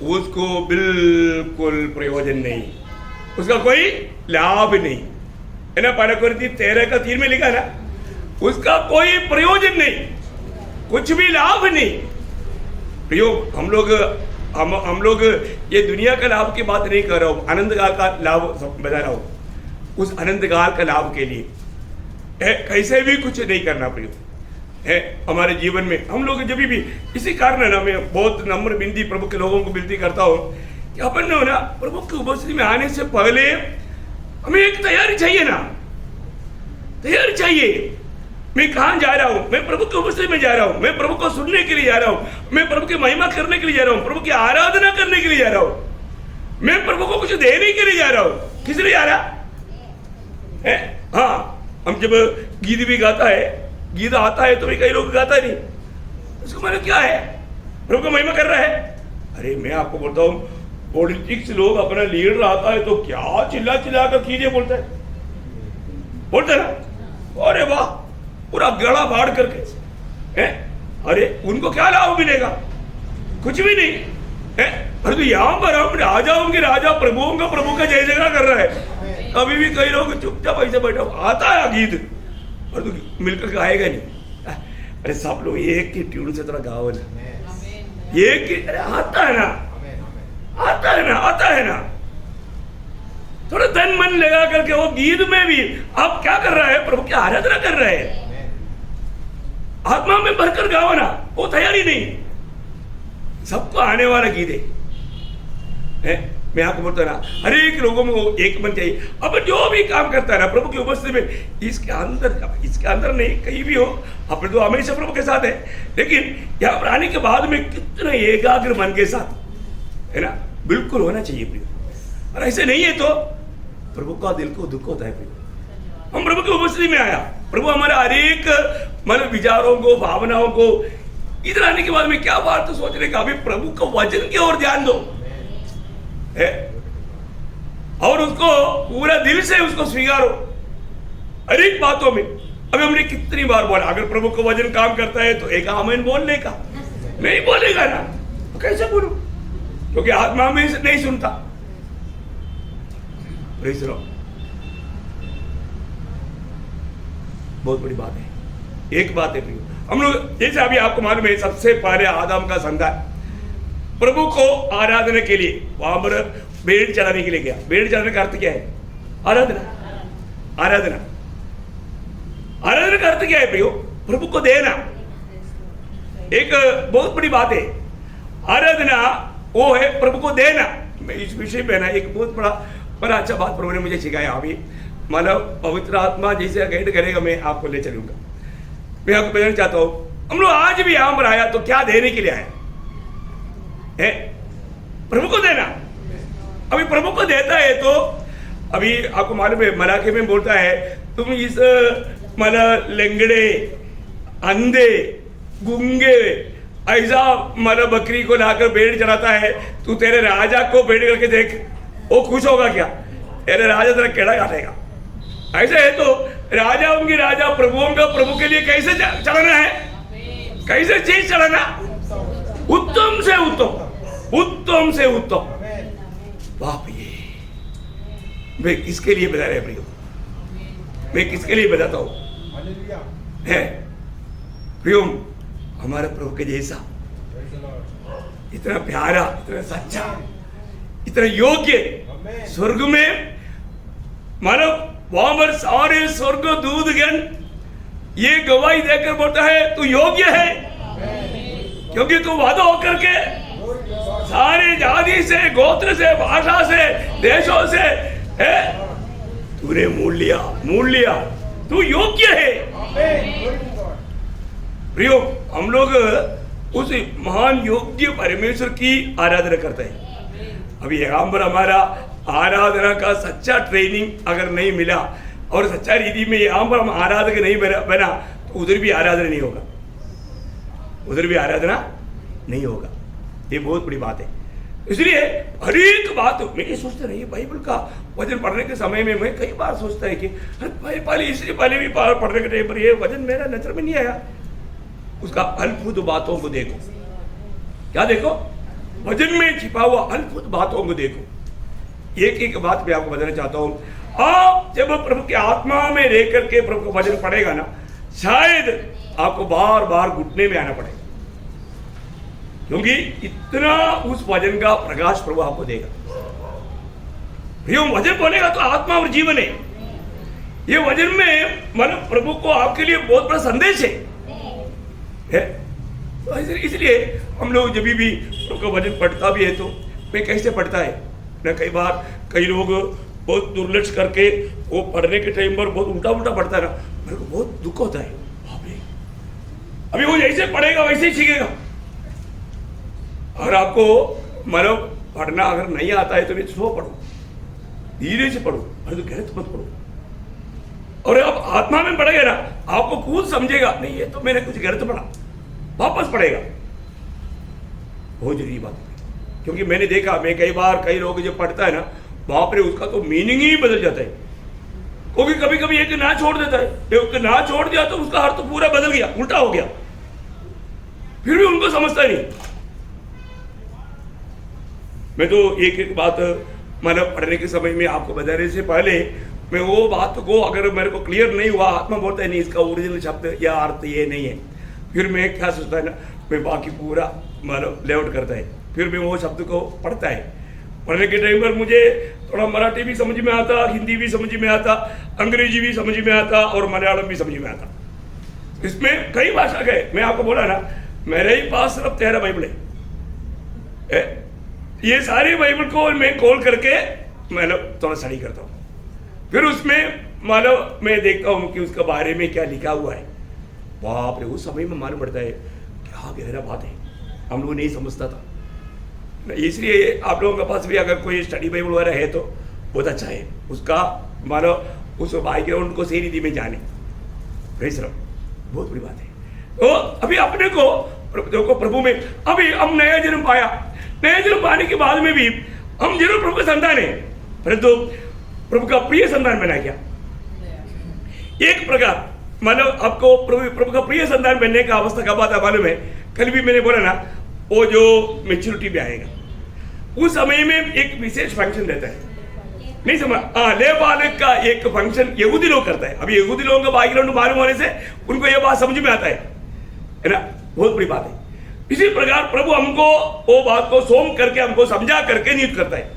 Speaker 1: उसको बिल्कुल प्रयोजन नहीं, उसका कोई लाभ नहीं, है ना। पहला कोरिन्थी 13:3 में लिखा ना, उसका कोई प्रयोजन नहीं, कुछ भी लाभ नहीं। प्रयोग हम लोग ये दुनिया का लाभ की बात नहीं कर रहा हूं, आनंद काल का लाभ बता रहा हूं। उस आनंद काल का लाभ के लिए कैसे भी कुछ नहीं करना प्रयोग है हमारे जीवन में। हम लोग जब भी इसी कारण ना, मैं बहुत नम्र विनती प्रभु के लोगों को विनती करता हूं कि अपन ने ना प्रभु की उपस्थिति में आने से पहले हमें एक तैयारी चाहिए ना, तैयारी चाहिए। मैं कहाँ जा रहा हूँ, मैं प्रभु की उपस्थिति में जा रहा हूँ, मैं प्रभु को सुनने के लिए जा रहा हूँ, मैं प्रभु की महिमा करने के लिए जा रहा हूँ, प्रभु की आराधना करने के लिए जा रहा हूँ, मैं प्रभु को कुछ देने के लिए जा रहा हूँ। किस लिए जा रहा है? हाँ, हम जब गीत भी गाता है, गीत आता है तो भी कई लोग गाता नहीं, उसको मतलब क्या है, प्रभु को महिमा कर रहा है। अरे मैं आपको बोलता हूँ, पॉलिटिक्स लोग अपना लीडर आता है तो क्या चिल्ला चिल्ला कर कीजिए बोलता है ना, अरे वाह, पूरा गला फाड़ करके है। अरे उनको क्या लाभ मिलेगा, कुछ भी नहीं है। अरे तो यहाँ पर हम राजाओं के राजा, प्रभुओं का प्रभु का जय जयकार कर रहा है, अभी भी कई लोग चुपचाप ऐसे बैठा, आता है गीत और तो मिलकर गाएगा नहीं। अरे सब लोग एक की ट्यून से थोड़ा गाओ ना, एक की, अरे आता है ना, आता है ना, आता है ना। थोड़ा तन मन लगा करके वो गीत में भी आप क्या कर रहा है, प्रभु की आराधना कर रहे हैं, आत्मा में भरकर गाओ ना। वो तैयारी नहीं, सबको आने वाला गीत है। मैं आपको बोलता ना, हर एक लोगों में वो एक मन चाहिए। अब जो भी काम करता है ना प्रभु की उपस्थिति में, इसके अंदर नहीं कहीं भी हो, अपने तो हमेशा प्रभु के साथ है, लेकिन यहाँ पर आने के बाद में कितना एकाग्र मन के साथ, है ना, बिल्कुल होना चाहिए प्रिय। और ऐसे नहीं है तो प्रभु का दिल को दुख होता है प्रिय। हम प्रभु की उपस्थिति में आया, प्रभु हमारे हर एक मन विचारों को, भावनाओं को, इधर आने के बाद में क्या बात तो सोचने का, अभी प्रभु का वचन की ओर ध्यान दो है, और उसको पूरा दिल से उसको स्वीकारो हर एक बातों में। अभी हमने कितनी बार बोला, अगर प्रभु का वचन काम करता है तो एक आमीन बोलने का, नहीं बोलेगा ना तो कैसे बोलूं, क्योंकि आत्मा में नहीं सुनता। प्रेज़ द लॉर्ड, बहुत बड़ी बात है। एक बात है प्रिय, हम लोग जैसे अभी आपको मालूम है, सबसे पहले आदम का संतान प्रभु को आराधना के लिए वहां पर भेड़ चढ़ाने के लिए गया। भेड़ चढ़ाने का अर्थ क्या है? आराधना। आराधना आराधना का अर्थ क्या है प्रियो? प्रभु को देना। एक बहुत बड़ी बात है। आराधना वो है प्रभु को देना। मैं इस विषय पे ना एक बहुत बड़ा अच्छा बात प्रभु ने मुझे सिखाया। अभी मतलब पवित्र आत्मा जैसे गाइड करेगा मैं आपको ले चलूंगा। मैं आपको बताना चाहता हूं, हम लोग आज भी यहां पर आया तो क्या देने के लिए आए है? प्रभु को देना। अभी प्रभु को देता है तो अभी आपको मालूम है मलाकी में बोलता है, तुम इस मतलब लेंगड़े, अंधे, गुंगे ऐसा मतलब बकरी को लाकर भेड़ चढ़ाता है, तू तेरे राजा को भेड़ करके देख, वो खुश होगा क्या? तेरे राजा तेरा केड़ा काटेगा। ऐसा है तो राजाओं की राजा, प्रभुओं का प्रभु के लिए कैसे चढ़ाना है? कैसे चीज चढ़ाना? उत्तम से उत्तम, उत्तम से उत्तम। बाप ये मैं किसके लिए बता रहे प्रियो? मैं किसके लिए बताता हूं है प्रियो? हमारे प्रभु के जैसा इतना प्यारा, इतना सच्चा, इतना योग्य स्वर्ग में मानव वहां पर सारे स्वर्ग दूतगण ये गवाही देकर बोलता है तू योग्य है, क्योंकि तू वादा होकर के सारे जाति से, गोत्र से, भाषा से, देशों से है तूने मूल लिया, तू योग्य है। प्रियो हम लोग उस महान योग्य परमेश्वर की आराधना करते हैं। अभी यहाँ पर हमारा आराधना का सच्चा ट्रेनिंग अगर नहीं मिला और सच्चा रीति में यहाँ पर हम आराधक नहीं बना तो उधर भी आराधना नहीं होगा, उधर भी आराधना नहीं होगा। ये बहुत बड़ी बात है। इसलिए हर एक बात मैं ये सोचता नहीं, बाइबल का वचन पढ़ने के समय में मैं कई बार सोचता है कि पहले इसलिए पहले भी पढ़ने के टाइम पर ये वचन मेरा नजर में नहीं आया। उसका अद्भुत बातों को देखो। क्या देखो? वचन में छिपा हुआ अद्भुत बातों को देखो। एक एक बात मैं आपको बताना चाहता हूं। आप जब प्रभु की आत्मा में रह करके प्रभु का वचन पढ़ेगा ना, शायद आपको बार बार घुटने में आना पड़ेगा, क्योंकि इतना उस वचन का प्रकाश प्रभु आपको देगा। वचन बोलेगा तो आत्मा और जीवन है। ये वचन में मतलब प्रभु को आपके लिए बहुत बड़ा संदेश है। तो इसलिए हम लोग जब भी उनका वचन पढ़ता भी है तो मैं कैसे पढ़ता है ना, कई बार कई लोग बहुत दुर्लक्ष करके वो पढ़ने के टाइम पर बहुत उल्टा उल्टा पढ़ता है ना, मेरे को बहुत दुख होता है। अभी वो जैसे पढ़ेगा वैसे ही सीखेगा। अगर आपको मतलब पढ़ना अगर नहीं आता है तो भी स्लो पढ़ो, धीरे से पढ़ो, अरे तो गलत मत पढ़ो। और आप आत्मा में पढ़ेगा ना, आपको खुद समझेगा नहीं ये तो मैंने कुछ गलत पढ़ा, वापस पढ़ेगा। बहुत जरूरी बात है, क्योंकि मैंने देखा, मैं कई बार कई लोग जो पढ़ता है ना, वहां पर उसका तो मीनिंग ही बदल जाता है। क्योंकि कभी कभी एक ना छोड़ देता है, एक ना छोड़ दिया तो उसका अर्थ पूरा बदल गया, उल्टा हो गया, फिर भी उनको समझता नहीं। मैं तो एक एक बात मतलब पढ़ने के समय में आपको बताने से पहले मैं वो बात को अगर मेरे को क्लियर नहीं हुआ, आत्मा बोलता है नहीं इसका ओरिजिनल शब्द या अर्थ ये नहीं है, फिर मैं क्या सोचता है ना, मैं बाकी पूरा मतलब लेआउट करता है, फिर मैं वो शब्द को पढ़ता है। पढ़ने के टाइम पर मुझे थोड़ा मराठी भी समझ में आता, हिंदी भी समझ में आता, अंग्रेजी भी समझ में आता और मलयालम भी समझ में आता। इसमें कई भाषा गए। मैं आपको बोला ना, मेरे ही पास सिर्फ 13 बाइबल है। ये सारी बाइबल को मैं खोल करके मतलब थोड़ा स्टडी करता हूँ, फिर उसमें मतलब मैं देखता हूँ कि उसके बारे में क्या लिखा हुआ है। बाप रे, उस समय में मालूम पड़ता है क्या गहरा बात है, हम लोग नहीं समझता था। इसलिए आप लोगों के पास भी अगर कोई स्टडी बाइबल वगैरह है तो बहुत अच्छा है, उसका मानो उस बैकग्राउंड को सही रीति में जाने, बहुत बड़ी बात है। तो अभी अपने को देखो प्रभु में अभी हम नया जन्म पाया, नया जन्म पाने के बाद में भी हम जरूर प्रभु का संतान है, परंतु प्रभु का प्रिय संतान बना क्या? एक प्रकार मतलब आपको प्रभु का प्रिय संतान बनने का अवस्था कब आता मालूम है? कल भी मैंने बोला ना, वो जो मेच्योरिटी पे आएगा उस समय में एक विशेष फंक्शन रहता है, नहीं समझ? ले बालक का एक फंक्शन यहूदी लोग करता है। अभी यहूदी लोगों का बैकग्राउंड मालूम होने से उनको ये बात समझ में आता है ना, बहुत बड़ी बात है। इसी प्रकार प्रभु हमको वो बात को सोम करके हमको समझा करके नियुक्त करता है।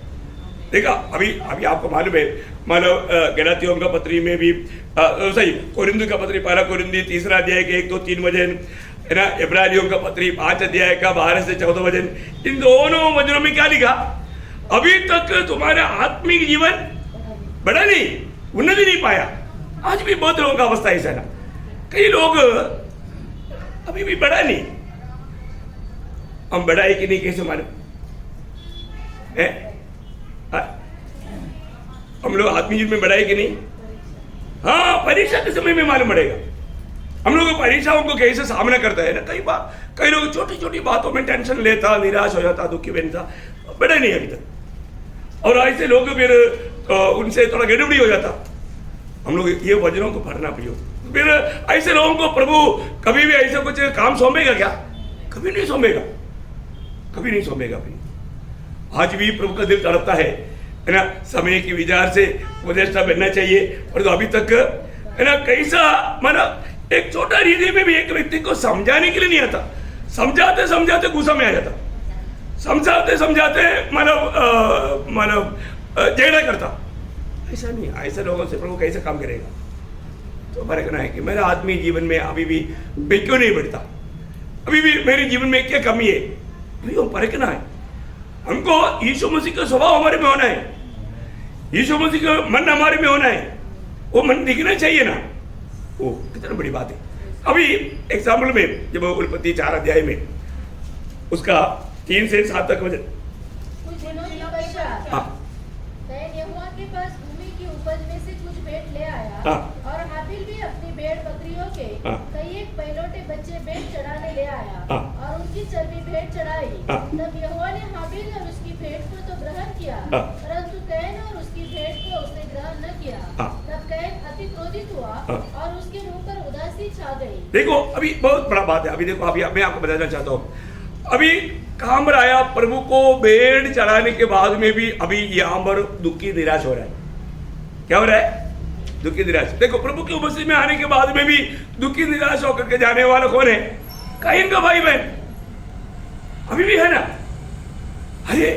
Speaker 1: देखा अभी अभी आपको मालूम है, मानो गलातियों का पत्री में भी सही, कोरिंथ का पत्री पहला कोरिंथी 3 अध्याय के 1 to 3 वचन है ना, इब्रानियों का पत्री 5 अध्याय का 12 से 14 वचन, इन दोनों वचनों में क्या लिखा? अभी तक तुम्हारा आत्मिक जीवन बढ़ा नहीं, उन्नति नहीं पाया। आज भी बहुत लोगों का अवस्था ऐसा है ना, कई लोग अभी भी बढ़ा नहीं। हम बढ़ाए कि नहीं कैसे मालूम है? हम लोग आत्मिक जीवन में बढ़ाए कि नहीं? हाँ, परीक्षा के समय में मालूम पड़ेगा हम लोग परीक्षाओं को कैसे सामना करता है ना। कई लोग छोटी छोटी बातों में टेंशन लेता, निराश हो जाता, दुखी बनता, बढ़े नहीं अभी तक। और ऐसे लोग फिर उनसे थोड़ा गड़बड़ी हो जाता। हम लोग ये वचनों को पढ़ना पियो, फिर ऐसे लोगों को प्रभु कभी भी ऐसा कुछ काम सौंपेगा क्या? कभी नहीं सौंपेगा, कभी नहीं सौंपेगा। आज भी प्रभु का दिल तड़पता है ना, समय के विचार से उपदेष्टा बनना चाहिए, और तो अभी तक है ना कैसा माना एक छोटा हृदय में भी एक व्यक्ति को समझाने के लिए नहीं आता। समझाते समझाते गुस्सा में आ जाता, समझाते समझाते मानव झगड़ा करता। ऐसा नहीं, ऐसे लोगों से प्रभु कैसे काम करेगा? तो हमारा कहना है कि मेरा आदमी जीवन में अभी भी मैं क्यों नहीं बढ़ता, अभी भी मेरे जीवन में क्या कमी है, अभी वो परखना है। हमको यीशु मसीह का स्वभाव हमारे में होना है, यीशु मसीह का मन हमारे में होना है, वो मन दिखना चाहिए ना। वो कितना बड़ी बात है। अभी एग्जाम्पल में जब उत्पत्ति 4 अध्याय में उसका 3 से 7 तक वचन,
Speaker 2: कुछ दिनों के पश्चात कैन यहोवा के पास भूमि की उपज में से कुछ भेंट ले आया, और हाबिल भी अपनी भेड़ बकरियों के कई एक पहलौठे बच्चे भेंट चढ़ाने ले आया, और उनकी चर्बी भेंट चढ़ाई। तब यहोवा ने हाबिल और उसकी भेंट को तो ग्रहण किया, परंतु कैन और उसकी भेंट को उसने ग्रहण न किया। तब कैन अति क्रोधित हुआ और उसके मुंह पर उदासी छा गई। देखो अभी बहुत बड़ा बात है। अभी देखो, अभी मैं आपको बताना चाहता हूँ, अभी काम आया प्रभु को भेंट चढ़ाने के बाद में भी अभी यहाँ पर दुखी निराश हो रहा है। क्या हो रहा है? दुखी निराश। देखो प्रभु की उपस्थिति में आने के बाद में भी दुखी निराश होकर के जाने वाला कौन है? काइन का भाई बहन अभी भी है ना। अरे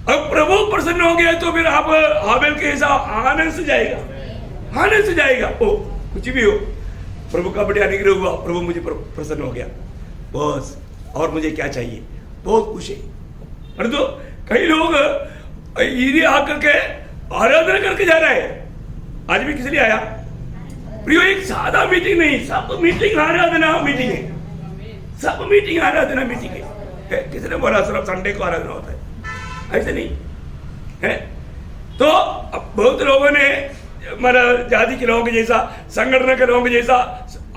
Speaker 2: अब प्रभु प्रसन्न हो गया तो फिर आप हाबिल के हिसाब आनंद से जाएगा, आनंद से जाएगा। ओ कुछ भी हो, प्रभु का बड़े अनुग्रह हुआ, प्रभु मुझे प्रसन्न हो गया, बस और मुझे क्या चाहिए, बहुत खुश है। परंतु तो कई लोग इधर आकर के आराधना करके जा रहा है। आज भी किस लिए आया प्रियो? एक सादा मीटिंग नहीं, सब मीटिंग आराधना मीटिंग है, सब मीटिंग आराधना मीटिंग है। किसने बोला सिर्फ संडे को आराधना होता है? ऐसे नहीं है। तो अब बहुत लोगों ने मतलब जाति के लोगों के जैसा, संगठन के लोगों के जैसा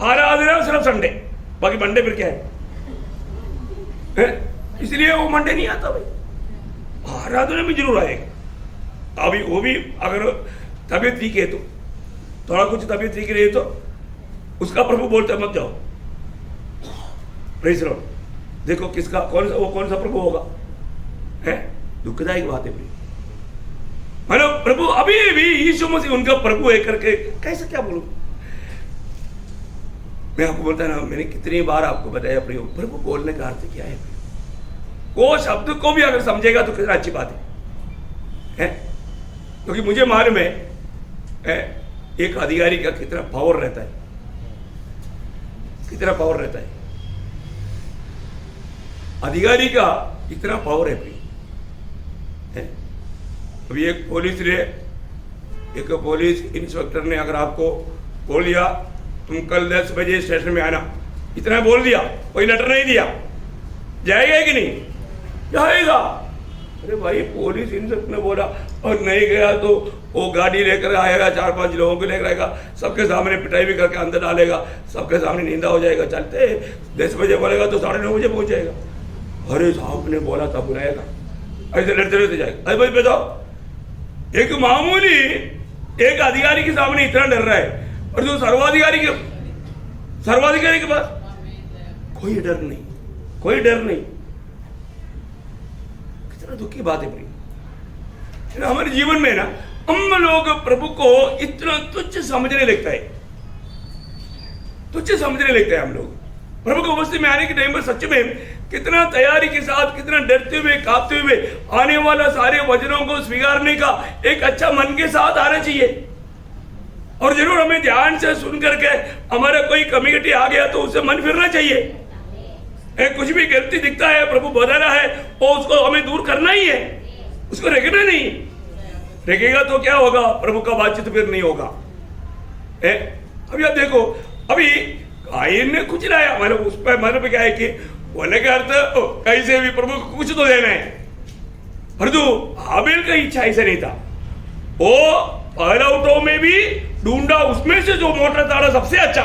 Speaker 2: आराधना सिर्फ संडे, बाकी मंडे फिर क्या है? इसलिए वो मंडे नहीं आता भाई, आराधना में जरूर आएगा। अभी वो भी अगर तबीयत ठीक है तो, थोड़ा कुछ तबीयत ठीक रही तो उसका प्रभु बोलते मत जाओ। Praise Lord. देखो किसका कौन सा प्रभु होगा? है दुखदायक बात है भाई। मतलब प्रभु अभी भी यीशु मसीह उनका प्रभु है करके कैसे क्या बोलूं? मैं आपको बोलता ना, मैंने कितनी बार आपको बताया प्रियो, प्रभु बोलने का अर्थ क्या है? वो शब्द को भी अगर समझेगा तो कितना अच्छी बात है? क्योंकि मुझे मालूम है एक अधिकारी का कितना पावर रहता है, कितना पावर रहता है। अधिकारी का कितना पावर है भाई। अभी एक पुलिस इंस्पेक्टर ने अगर आपको बोल दिया तुम कल 10 बजे स्टेशन में आना, इतना बोल दिया, कोई लेटर नहीं दिया, जाएगा कि नहीं? जाएगा। अरे भाई पुलिस इंस्पेक्टर ने बोला और नहीं गया तो वो गाड़ी लेकर आएगा, 4-5 लोगों को लेकर आएगा, सबके सामने पिटाई भी करके अंदर डालेगा, सबके सामने निंदा हो जाएगा। चलते 10 बजे बोलेगा तो 9:30 बजे पहुंच जाएगा। अरे साहब ने बोला था बुलाएगा, ऐसे लड़ते रहते जाएगा। अरे भाई बताओ, एक मामूली एक अधिकारी के सामने इतना डर रहा है, और जो सर्वाधिकारी के पास कोई डर नहीं, कोई डर नहीं। कितना दुख की बात है भाई। हमारे जीवन में ना हम लोग प्रभु को इतना तुच्छ समझने लगता है, तुच्छ समझने लगता है हम लोग। प्रभु को उपस्थिति में आने के टाइम पर सच में
Speaker 1: कितना तैयारी के साथ, कितना डरते हुए, कांपते हुए आने वाला सारे वचनों को स्वीकारने का एक अच्छा मन के साथ आना चाहिए। और जरूर हमें ध्यान से सुन करके हमारा कोई कम्युनिटी आ गया तो उससे मन फिरना चाहिए। कुछ भी गलती दिखता है, प्रभु बता रहा है, वो उसको हमें दूर करना ही है, उसको रेगना नहीं। रेगेगा तो क्या होगा, प्रभु का बातचीत फिर नहीं होगा। अभी आप देखो, अभी कायन ने कुछ लाया, मतलब उस पर मतलब क्या है कि बोलने का अर्थ कैसे भी प्रभु को कुछ तो देना है, परंतु हाबिल का इच्छा ऐसा नहीं था। वो पहलौठों में भी ढूंढा, उसमें से जो मोटा ताड़ा सबसे अच्छा,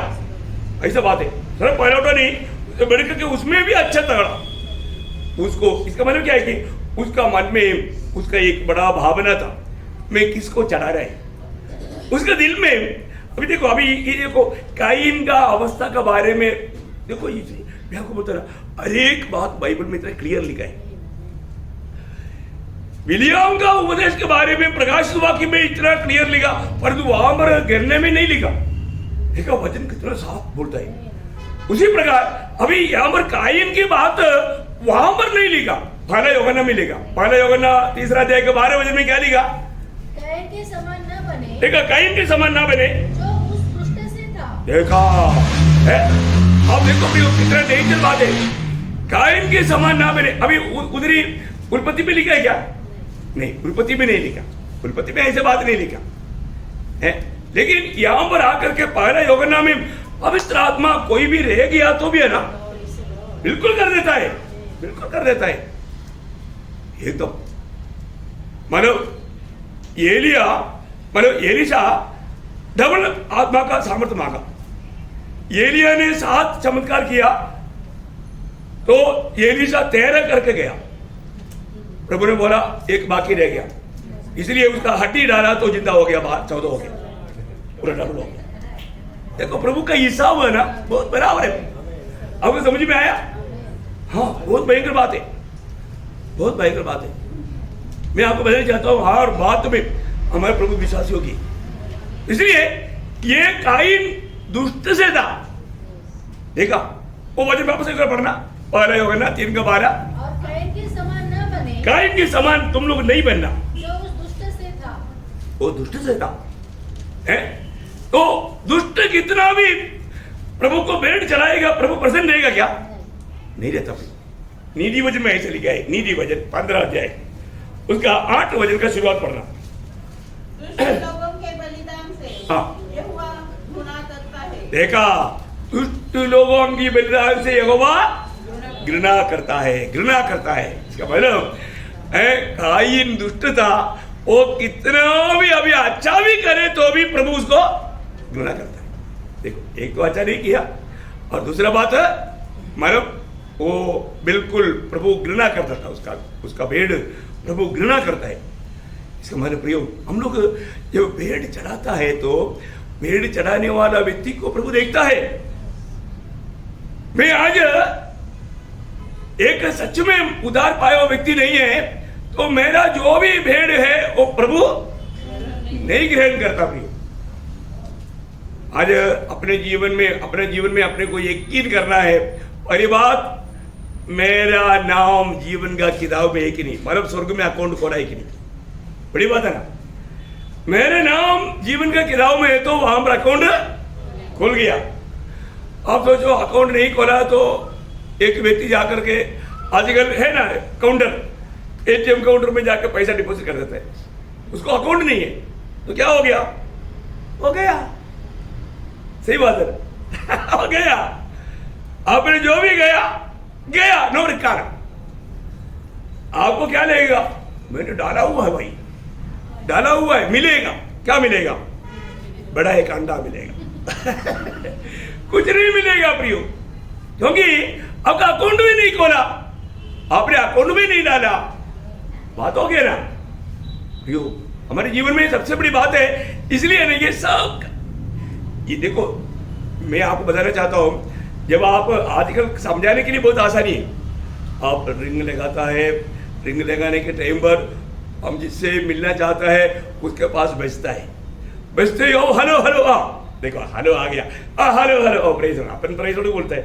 Speaker 1: ऐसा बात है। सर पहलौठा नहीं, बढ़ करके उसमें भी अच्छा ताड़ा उसको। इसका मतलब क्या है कि उसका मन में उसका एक बड़ा भावना था, मैं किसको चढ़ा रहा है उसका दिल में। अभी देखो, अभी ये देखो कायन का अवस्था के बारे में देखो, मैं आपको बता रहा, हर एक बात बाइबल में इतना क्लियर लिखा है। विलियम का उपदेश के बारे में प्रकाशित वाक्य में इतना क्लियर लिखा, परंतु वहां पर गिरने में नहीं लिखा। देखा वचन कितना साफ बोलता है। उसी प्रकार अभी यहां पर कायन की बात वहां पर नहीं लिखा, पहला यूहन्ना में लिखा। पहला यूहन्ना 3 अध्याय के 12 वचन में क्या लिखा,
Speaker 2: कायन के समान न बने।
Speaker 1: देखा, कायन के समान ना बने
Speaker 2: जो उस दुष्ट से था।
Speaker 1: देखा है, अब देखो कितना डेंजर बात है, कायन के समान ना बने। अभी उधरी उत्पत्ति में लिखा है क्या, नहीं, उत्पत्ति में नहीं लिखा, उत्पत्ति में ऐसे बात नहीं लिखा है। लेकिन यहां पर आकर के पहला यूहन्ना में पवित्र आत्मा कोई भी रह गया तो भी है ना, बिल्कुल कर देता है, बिल्कुल कर देता है। ये तो मतलब एलिया, मतलब एलिशा डबल आत्मा का सामर्थ्य मांगा। एलिया ने 7 चमत्कार किया तो एलिशा 13 करके गया। प्रभु ने बोला एक बाकी रह गया, इसलिए उसका हड्डी डाला तो जिंदा हो गया, 14 हो गया, पूरा डबल हो गया। देखो प्रभु का हिसाब है ना, बहुत बराबर है। आपको समझ में आया? हाँ, बहुत भयंकर बात है, बहुत भयंकर बात है। मैं आपको बताना चाहता हूँ, हर बात में हमारे प्रभु विश्वासी होगी। इसलिए ये कायन दुष्ट से था। देखा वो वचन वापस एक बार पढ़ना, पहला यूहन्ना 3 का 12।
Speaker 2: और कायन के समान न बने,
Speaker 1: कायन के समान तुम लोग नहीं बनना,
Speaker 2: जो उस दुष्ट से था।
Speaker 1: वो दुष्ट से था है? तो दुष्ट कितना भी प्रभु को भेंट चलाएगा, प्रभु प्रसन्न रहेगा क्या? नहीं रहता। नीति वचन में ऐसे लिखा है, नीति वचन 15 अध्याय उसका 8 वचन का शुरुआत पढ़ना।
Speaker 3: दुष्ट लोगों के बलिदान से यहोवा घृणा करता है।
Speaker 1: देखा, दुष्ट लोगों की बलिदान से यहोवा घृणा करता है, घृणा करता है। इसका मतलब कायन दुष्ट था, वो कितना भी अभी अच्छा भी करे तो भी प्रभु उसको घृणा करता है। देखो, एक तो अच्छा नहीं किया, और दूसरा बात है मतलब वो बिल्कुल प्रभु घृणा करता था, उसका भेड़ प्रभु घृणा करता है। इसका मतलब प्रियो, हम लोग जब भेड़ चढ़ाता है तो भेड़ चढ़ाने वाला व्यक्ति को प्रभु देखता है। मैं आज एक सच में उधार पाया हुआ व्यक्ति नहीं है, तो मेरा जो भी भेड़ है वो प्रभु नहीं ग्रहण करता। प्रियो, आज अपने जीवन में अपने को यकीन करना है, पहली बात, मेरा नाम जीवन का किताब में है कि नहीं, मतलब स्वर्ग में अकाउंट खोला है कि नहीं, बड़ी बात है ना। मेरे नाम जीवन का किताब में है तो वहां पर अकाउंट खुल गया। आप सोचो अकाउंट नहीं खोला तो एक व्यक्ति जाकर के आजकल है ना काउंटर, एटीएम काउंटर में जाकर पैसा डिपॉजिट कर देता है, उसको अकाउंट नहीं है तो क्या हो गया? हो गया, सही बात है हो गया। आपने जो भी गया नो रिकॉर्ड। आपको क्या लगेगा? मैंने डाला हुआ है भाई, डाला हुआ है, मिलेगा। क्या मिलेगा? बड़ा एक अंडा मिलेगा कुछ नहीं मिलेगा प्रियो, क्योंकि आपका अकाउंट भी नहीं खोला, आपने अकाउंट भी नहीं डाला। बात हो गया ना प्रियो, हमारे जीवन में सबसे बड़ी बात है। इसलिए ना ये सब, ये देखो मैं आपको बताना चाहता हूं, जब आप आजकल समझाने के लिए बहुत आसानी है। आप रिंग लगाता है, रिंग लगाने के टाइम पर हम जिससे मिलना चाहता है उसके पास बजता है, बजते ही हेलो हेलो, देखो हेलो आ गया, हेलो हेलो, प्रेज अपन प्रेज बोलता है,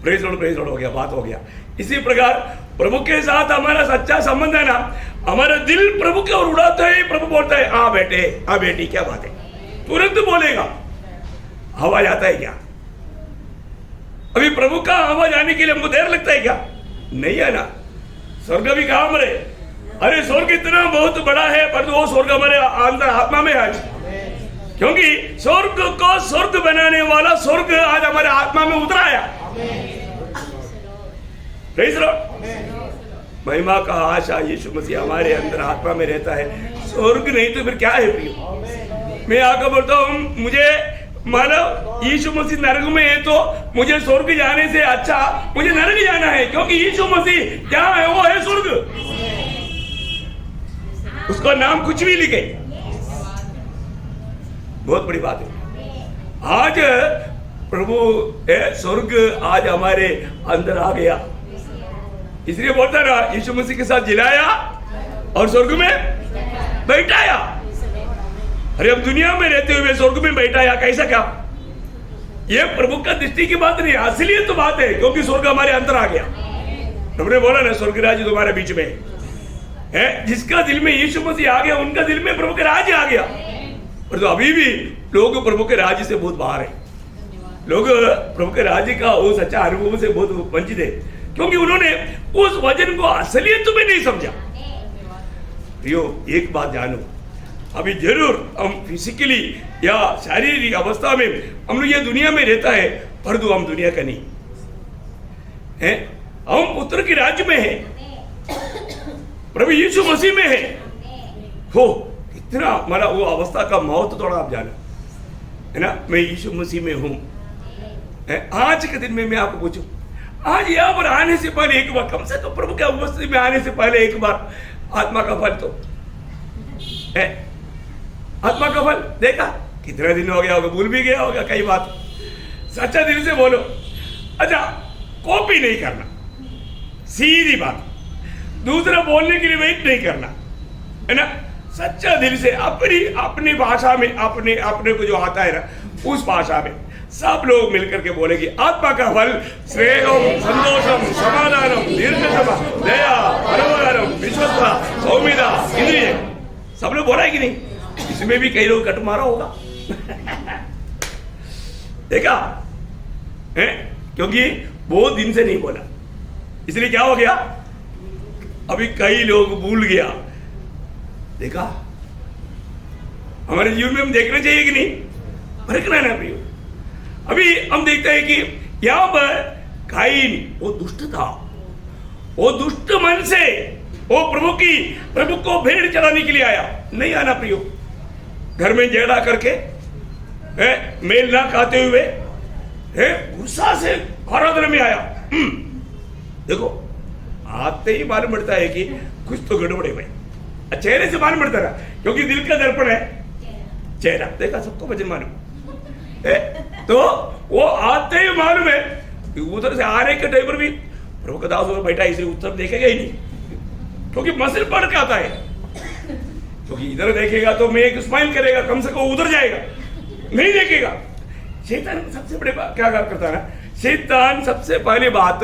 Speaker 1: प्रेज लॉर्ड हो गया, बात हो गया। इसी प्रकार प्रभु के साथ हमारा सच्चा संबंध है ना, हमारा दिल प्रभु की ओर उड़ाता है। प्रभु बोलता है हाँ बेटे, हाँ बेटी, क्या बात है, तुरंत बोलेगा। आवाज आता है क्या? अभी प्रभु का आवाज आने के लिए हमको देर लगता है क्या? नहीं है ना। स्वर्ग भी कहाँ मरे? अरे स्वर्ग इतना बहुत बड़ा है, पर वो स्वर्ग हमारे अंदर आत्मा में आज, क्योंकि स्वर्ग को स्वर्ग बनाने वाला स्वर्ग आज हमारे आत्मा में उतर आया। Praise Lord. महिमा का आशा यीशु मसीह हमारे अंदर आत्मा में रहता है। स्वर्ग नहीं तो फिर क्या है प्रियो? मैं आकर बोलता हूँ मुझे मानो यीशु मसीह नरक में है तो मुझे स्वर्ग जाने से अच्छा मुझे नरक जाना है, क्योंकि यीशु मसीह जहाँ है वो है स्वर्ग। उसका नाम कुछ भी लिखे, बहुत बड़ी बात है। आज प्रभु स्वर्ग आज हमारे अंदर आ गया, इसलिए बोलता ना यीशु मसीह के साथ जिलाया और स्वर्ग में बैठाया। अरे हम दुनिया में रहते हुए स्वर्ग में बैठाया, कैसा क्या? ये प्रभु का दृष्टि की बात नहीं, असलियत तो बात है, क्योंकि स्वर्ग हमारे अंदर आ गया। हमने बोला ना स्वर्ग राज्य तुम्हारे बीच में है। जिसका दिल में यीशु मसीह आ गया उनका दिल में प्रभु के राज्य आ गया। और तो अभी भी लोग प्रभु के राज्य से बहुत बाहर है। लोग प्रभु के राज्य का वो सच्चा अनुभव से बहुत वंचित है, क्योंकि उन्होंने उस वचन को असलियत में नहीं समझा। प्रियो एक बात जानो, अभी जरूर हम फिजिकली या शारीरिक अवस्था में हम लोग ये दुनिया में रहता है, परंतु हम दुनिया का नहीं है। हम पुत्र के राज्य में है, प्रभु यीशु मसीह में है। हो इतना हमारा वो अवस्था का महत्व थोड़ा आप जाना है ना। मैं यीशु मसीह में हूं। आज के दिन में मैं आपको पूछूं, आज यहाँ पर आने से पहले एक बार, कम से कम प्रभु के उपस्थिति में आने से पहले एक बार आत्मा का फल तो है। आत्मा का फल देखा? कितना दिन हो गया होगा, भूल भी गया होगा कई बात। सच्चा दिल से बोलो। अच्छा, कॉपी नहीं करना, सीधी बात। दूसरा बोलने के लिए वेट नहीं करना, है ना। सच्चा दिल से अपनी भाषा में अपने को जो आता है ना उस भाषा में सब लोग मिलकर के बोलेंगे आत्मा का फल स्नेहम संतोषम समाधानम दीर्घक्षमा दया परमानम विश्वस्ता सौम्यता इंद्रिय। सब लोग बोला है कि नहीं? इसमें भी कई लोग कट मारा होगा देखा है, क्योंकि बहुत दिन से नहीं बोला, इसलिए क्या हो गया, अभी कई लोग भूल गया। देखा, हमारे जीवन में हम देखना चाहिए कि नहीं? परखना ना प्रियो। अभी हम देखते हैं कि यहां पर काइन वो दुष्ट था, वो दुष्ट मन से वो प्रभु को भेड़ चढ़ाने के लिए आया। नहीं आना प्रियो। घर में जेड़ा करके मेल ना खाते हुए गुस्सा से आराधना में आया। देखो आते ही मालूम पड़ता है कि कुछ तो गड़बड़ है भाई। चेहरे से मालूम पड़ता है, क्योंकि दिल का दर्पण है चेहरा। देखा, सबको वचन मालूम तो वो आते ही मालूम है कि उधर से आ रहे के टाइम पर भी प्रभु का दास उधर बैठा, इसे उत्तर देखेगा ही नहीं, क्योंकि मसिल पड़ के आता है। क्योंकि इधर देखेगा तो मैं एक स्माइल करेगा, कम से कम उधर जाएगा, नहीं देखेगा। शैतान सबसे बड़े क्या करता है ना, शैतान सबसे पहले बात,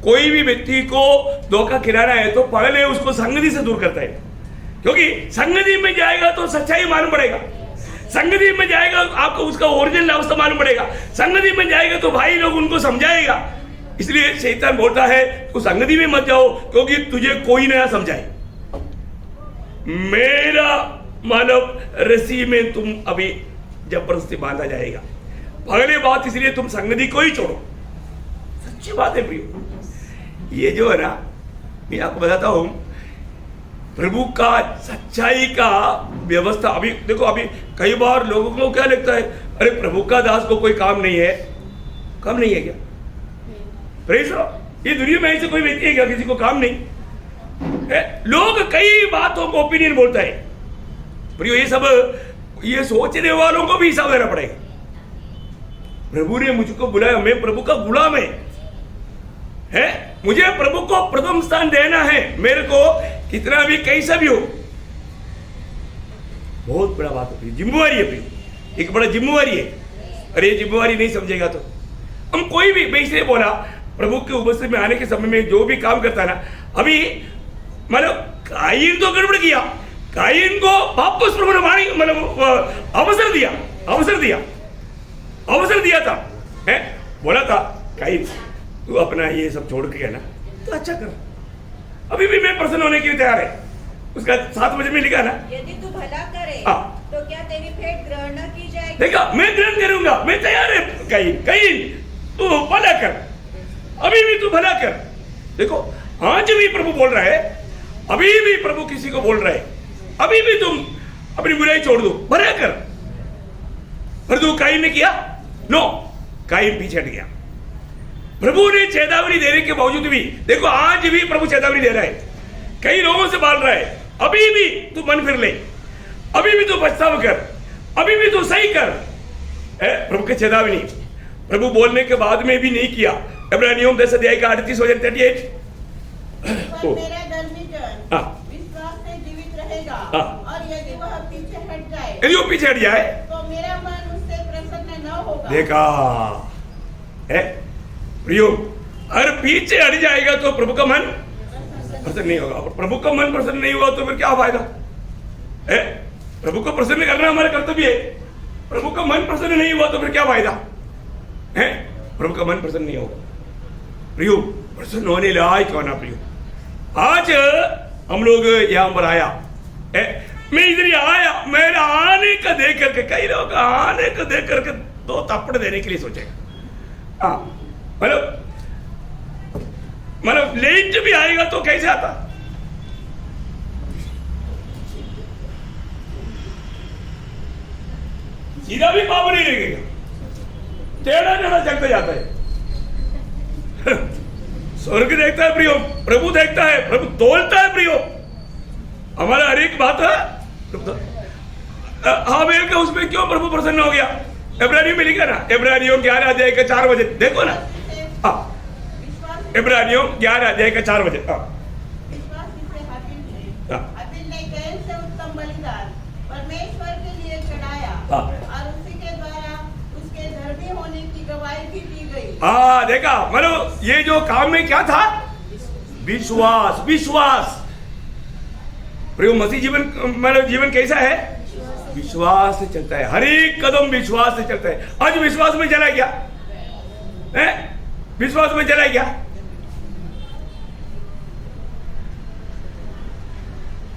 Speaker 1: कोई भी व्यक्ति को धोखा खिलाना है तो पहले उसको संगति से दूर करता है। क्योंकि संगति में जाएगा तो सच्चाई मालूम पड़ेगा, संगति में जाएगा आपको उसका ओरिजिनल अवस्था मालूम पड़ेगा, संगति में जाएगा तो भाई लोग उनको समझाएगा। इसलिए शैतान बोलता है तू संगति में मत जाओ, क्योंकि तुझे कोई नया समझाए। मेरा मानव रस्सी में तुम अभी जबरदस्ती बांधा जाएगा। पहले बात इसलिए तुम संगति को ही छोड़ो। सच्ची बात है प्रियो। ये जो है ना, मैं आपको बताता हूं, प्रभु का सच्चाई का व्यवस्था। अभी देखो, अभी कई बार लोगों को क्या लगता है, अरे प्रभु का दास को कोई काम नहीं है। काम नहीं है क्या? Praise Lord. ये दुनिया में ऐसे कोई व्यक्ति है क्या किसी को काम नहीं है? लोग कई बातों को ओपिनियन बोलता है प्रियो। ये सब ये सोचने वालों को भी हिसाब देना पड़ेगा। प्रभु ने मुझको बुलाया, मैं प्रभु का गुलाम है, मुझे प्रभु को प्रथम स्थान देना है। मेरे को कितना भी कैसा भी हो, बहुत बड़ा बात है, जिम्मेवारी है प्रियो, एक बड़ा जिम्मेवारी है। अरे ये जिम्मेवारी नहीं समझेगा तो हम कोई भी, मैं इसलिए बोला प्रभु के उपस्थिति में आने के समय में जो भी काम करता है ना, अभी मतलब कायीन तो गड़बड़ किया, कायीन को वापस प्रभु ने मतलब अवसर दिया था, है? बोला था कायीन तू अपना ये सब छोड़ के ना तो अच्छा कर, अभी भी मैं प्रसन्न होने के लिए तैयार है। उसका 7 बजे में लिखा ना,
Speaker 4: यदि तू भला करे तो क्या तेरी भेंट ग्रहण न की जाएगी?
Speaker 1: देखा मैं ग्रहण करूंगा, मैं तैयार है। कायीन तू भला कर, अभी भी तू भला कर। देखो आज भी प्रभु बोल रहा है, अभी भी प्रभु किसी को बोल रहा है, अभी भी तुम अपनी बुराई छोड़ दो, भला कर। पर तू कायीन ने किया? नो, कायीन पीछे हट गया। प्रभु ने चेतावनी देने के बावजूद भी, देखो आज भी प्रभु चेतावनी दे रहा है, कई लोगों से बोल रहा है, अभी भी तू मन फिर ले, अभी भी तू पछतावा कर, अभी भी तू सही कर। प्रभु की चेतावनी प्रभु बोलने के बाद में भी नहीं किया। इब्रानियों 10 अध्याय का 38 वचन 38।
Speaker 3: पर मेरा धर्मी जन विश्वास से जीवित रहेगा, और यदि वह पीछे हट जाए,
Speaker 1: यदि वो पीछे हट जाए
Speaker 3: तो मेरा मन उससे प्रसन्न न होगा।
Speaker 1: देखा प्रियो, अगर पीछे हट जाएगा तो प्रभु का मन प्रसन्न नहीं होगा। प्रभु का मन प्रसन्न नहीं होगा तो फिर क्या फायदा? प्रभु को प्रसन्न करना हमारा कर्तव्य है। प्रभु का मन प्रसन्न नहीं हुआ तो फिर क्या फायदा है? प्रभु का मन प्रसन्न नहीं होगा। प्रियो, प्रसन्न होने लायक क्यों ना प्रियो, आज हम लोग यहां पर आया, मैं इधर आया, मेरा आने का देख करके कई लोग आने का देख करके 2 थप्पड़ देने के लिए सोचेगा। मतलब लेट भी आएगा तो कैसे आता? सीधा भी पाप नहीं लगेगा, टेढ़ा टेढ़ा चलता जाता है। स्वर्ग देखता है प्रियो, प्रभु देखता है, प्रभु तोलता है प्रियो हमारा हर एक बात है। हाबेल के उसमें क्यों प्रभु प्रसन्न हो गया? इब्रानियों में लिखा ना, इब्रानियों 11 अध्याय का 4 बजे देखो ना, इब्रानियों 11 अध्याय का 4 बजे।
Speaker 3: विश्वास जिसे हाबिल ने कैन से उत्तम बलिदान परमेश्वर के लिए चढ़ाया, और उसी के द्वारा उसके धर्मी होने की गवाही भी दी गई।
Speaker 1: देखा, मतलब ये जो काम में क्या था? विश्वास। विश्वास प्रियो, मसीह जीवन मतलब जीवन कैसा है? विश्वास से चलता है, हर एक कदम विश्वास से चलता है। आज विश्वास में चला गया, विश्वास में चला गया।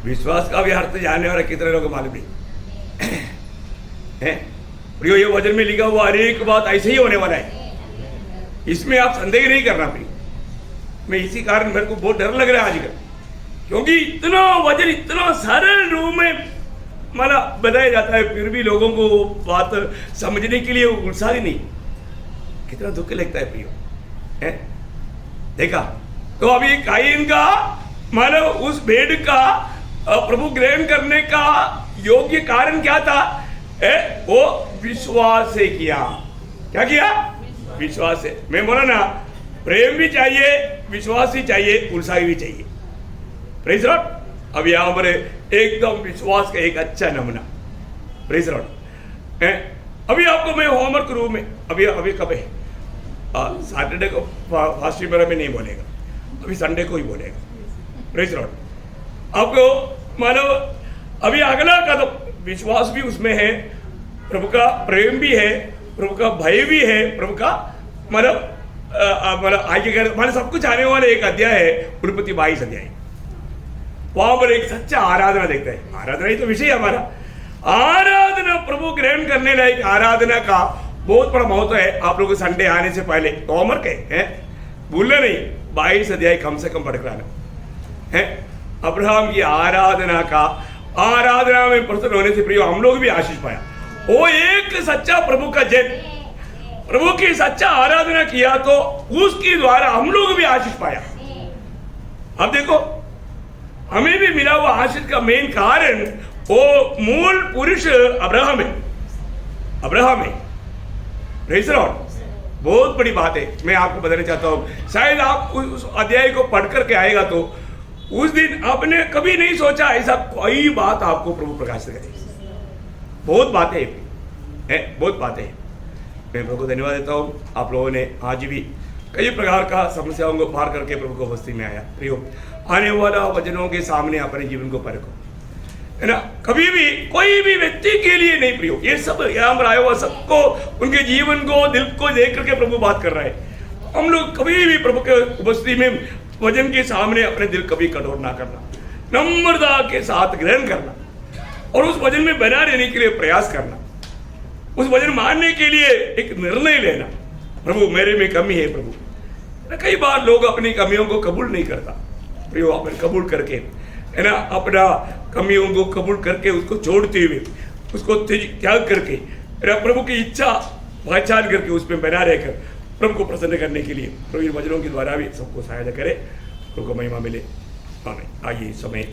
Speaker 1: विश्वास का भी अर्थ जानने वाला कितने लोग मालूम नहीं है? प्रियो, ये वचन में लिखा हुआ हर एक बात ऐसे ही होने वाला है, इसमें आप संदेह नहीं करना प्रियो। मैं इसी कारण मेरे को बहुत डर लग रहा है आजकल, क्योंकि इतना वचन इतना सरल रूप में माना बताया जाता है, फिर भी लोगों को बात समझने के लिए उत्साह ही नहीं। कितना दुख लगता है प्रियो। देखा तो अभी कायीन का मानो उस भेड़ का प्रभु ग्रहण करने का योग्य कारण क्या था? वो विश्वास से किया। क्या किया? विश्वास से। मैं बोला ना, प्रेम भी चाहिए, विश्वास भी चाहिए, उत्साह भी चाहिए। Praise Lord. अब यहाँ पर एकदम विश्वास का एक अच्छा नमूना। Praise Lord. अभी आपको मैं होमवर्क रूम में अभी कब है? सैटरडे को फास्ट में नहीं बोलेगा, अभी संडे को ही बोलेगा। Praise Lord. आपको मानो अभी अगला कदम विश्वास भी उसमें है, प्रभु का प्रेम भी है, प्रभु का भय भी है, प्रभु का मतलब आगे कर मतलब सब कुछ आने वाले एक अध्याय है, उत्पत्ति 22 अध्याय। वहां पर एक सच्चा आराधना देखता है। आराधना ही तो विषय है हमारा। आराधना, प्रभु ग्रहण करने लायक आराधना का बहुत बड़ा महत्व है। आप लोग संडे आने से पहले होमवर्क है, भूलना नहीं, 22 अध्याय कम से कम पढ़ कर आना है। अब्राहम की आराधना का, आराधना में प्रसन्न होने से प्रिय हम लोग भी आशीष पाया। वो एक सच्चा प्रभु का जन, प्रभु की सच्चा आराधना किया तो उसके द्वारा हम लोग भी आशीष पाया। अब देखो, हमें भी मिला हुआ आशीष का मेन कारण वो मूल पुरुष अब्राहम है। अब्राहम है। Praise the Lord. बहुत बड़ी बात है। मैं आपको बताना चाहता हूं, शायद आप उस अध्याय को पढ़ करके आएगा तो उस दिन आपने कभी नहीं सोचा ऐसा कोई बात आपको प्रभु प्रकाश करे। बहुत बातें हैं, बहुत बातें हैं। मैं प्रभु को धन्यवाद देता हूँ। आप लोगों ने आज भी कई प्रकार का समस्याओं को पार करके प्रभु को उपस्थिति में आया। प्रियो, आने वाला वचनों के सामने अपने जीवन को परखो, है ना। कभी भी कोई भी व्यक्ति के लिए नहीं प्रियो, ये सब यहाँ पर आया हुआ सबको, उनके जीवन को, दिल को देख करके प्रभु बात कर रहा है। हम लोग कभी भी प्रभु के उपस्थिति में वचन के सामने अपने दिल कभी कठोर ना करना, नम्रता के साथ ग्रहण करना और उस वचन में बना रहने के लिए प्रयास करना, उस वचन मानने के लिए एक निर्णय लेना। प्रभु मेरे में कमी है प्रभु। कई बार लोग अपनी कमियों को कबूल नहीं करता प्रियो, अपने कबूल करके, है ना, अपना कमियों को कबूल करके उसको छोड़ते हुए, उसको त्याग करके, प्रभु की इच्छा पहचान करके उसमें बना रहकर प्रभु को प्रसन्न करने के लिए प्रभु इन वचनों के द्वारा भी सबको सहायता करे। प्रभु को महिमा मिले। आइए समय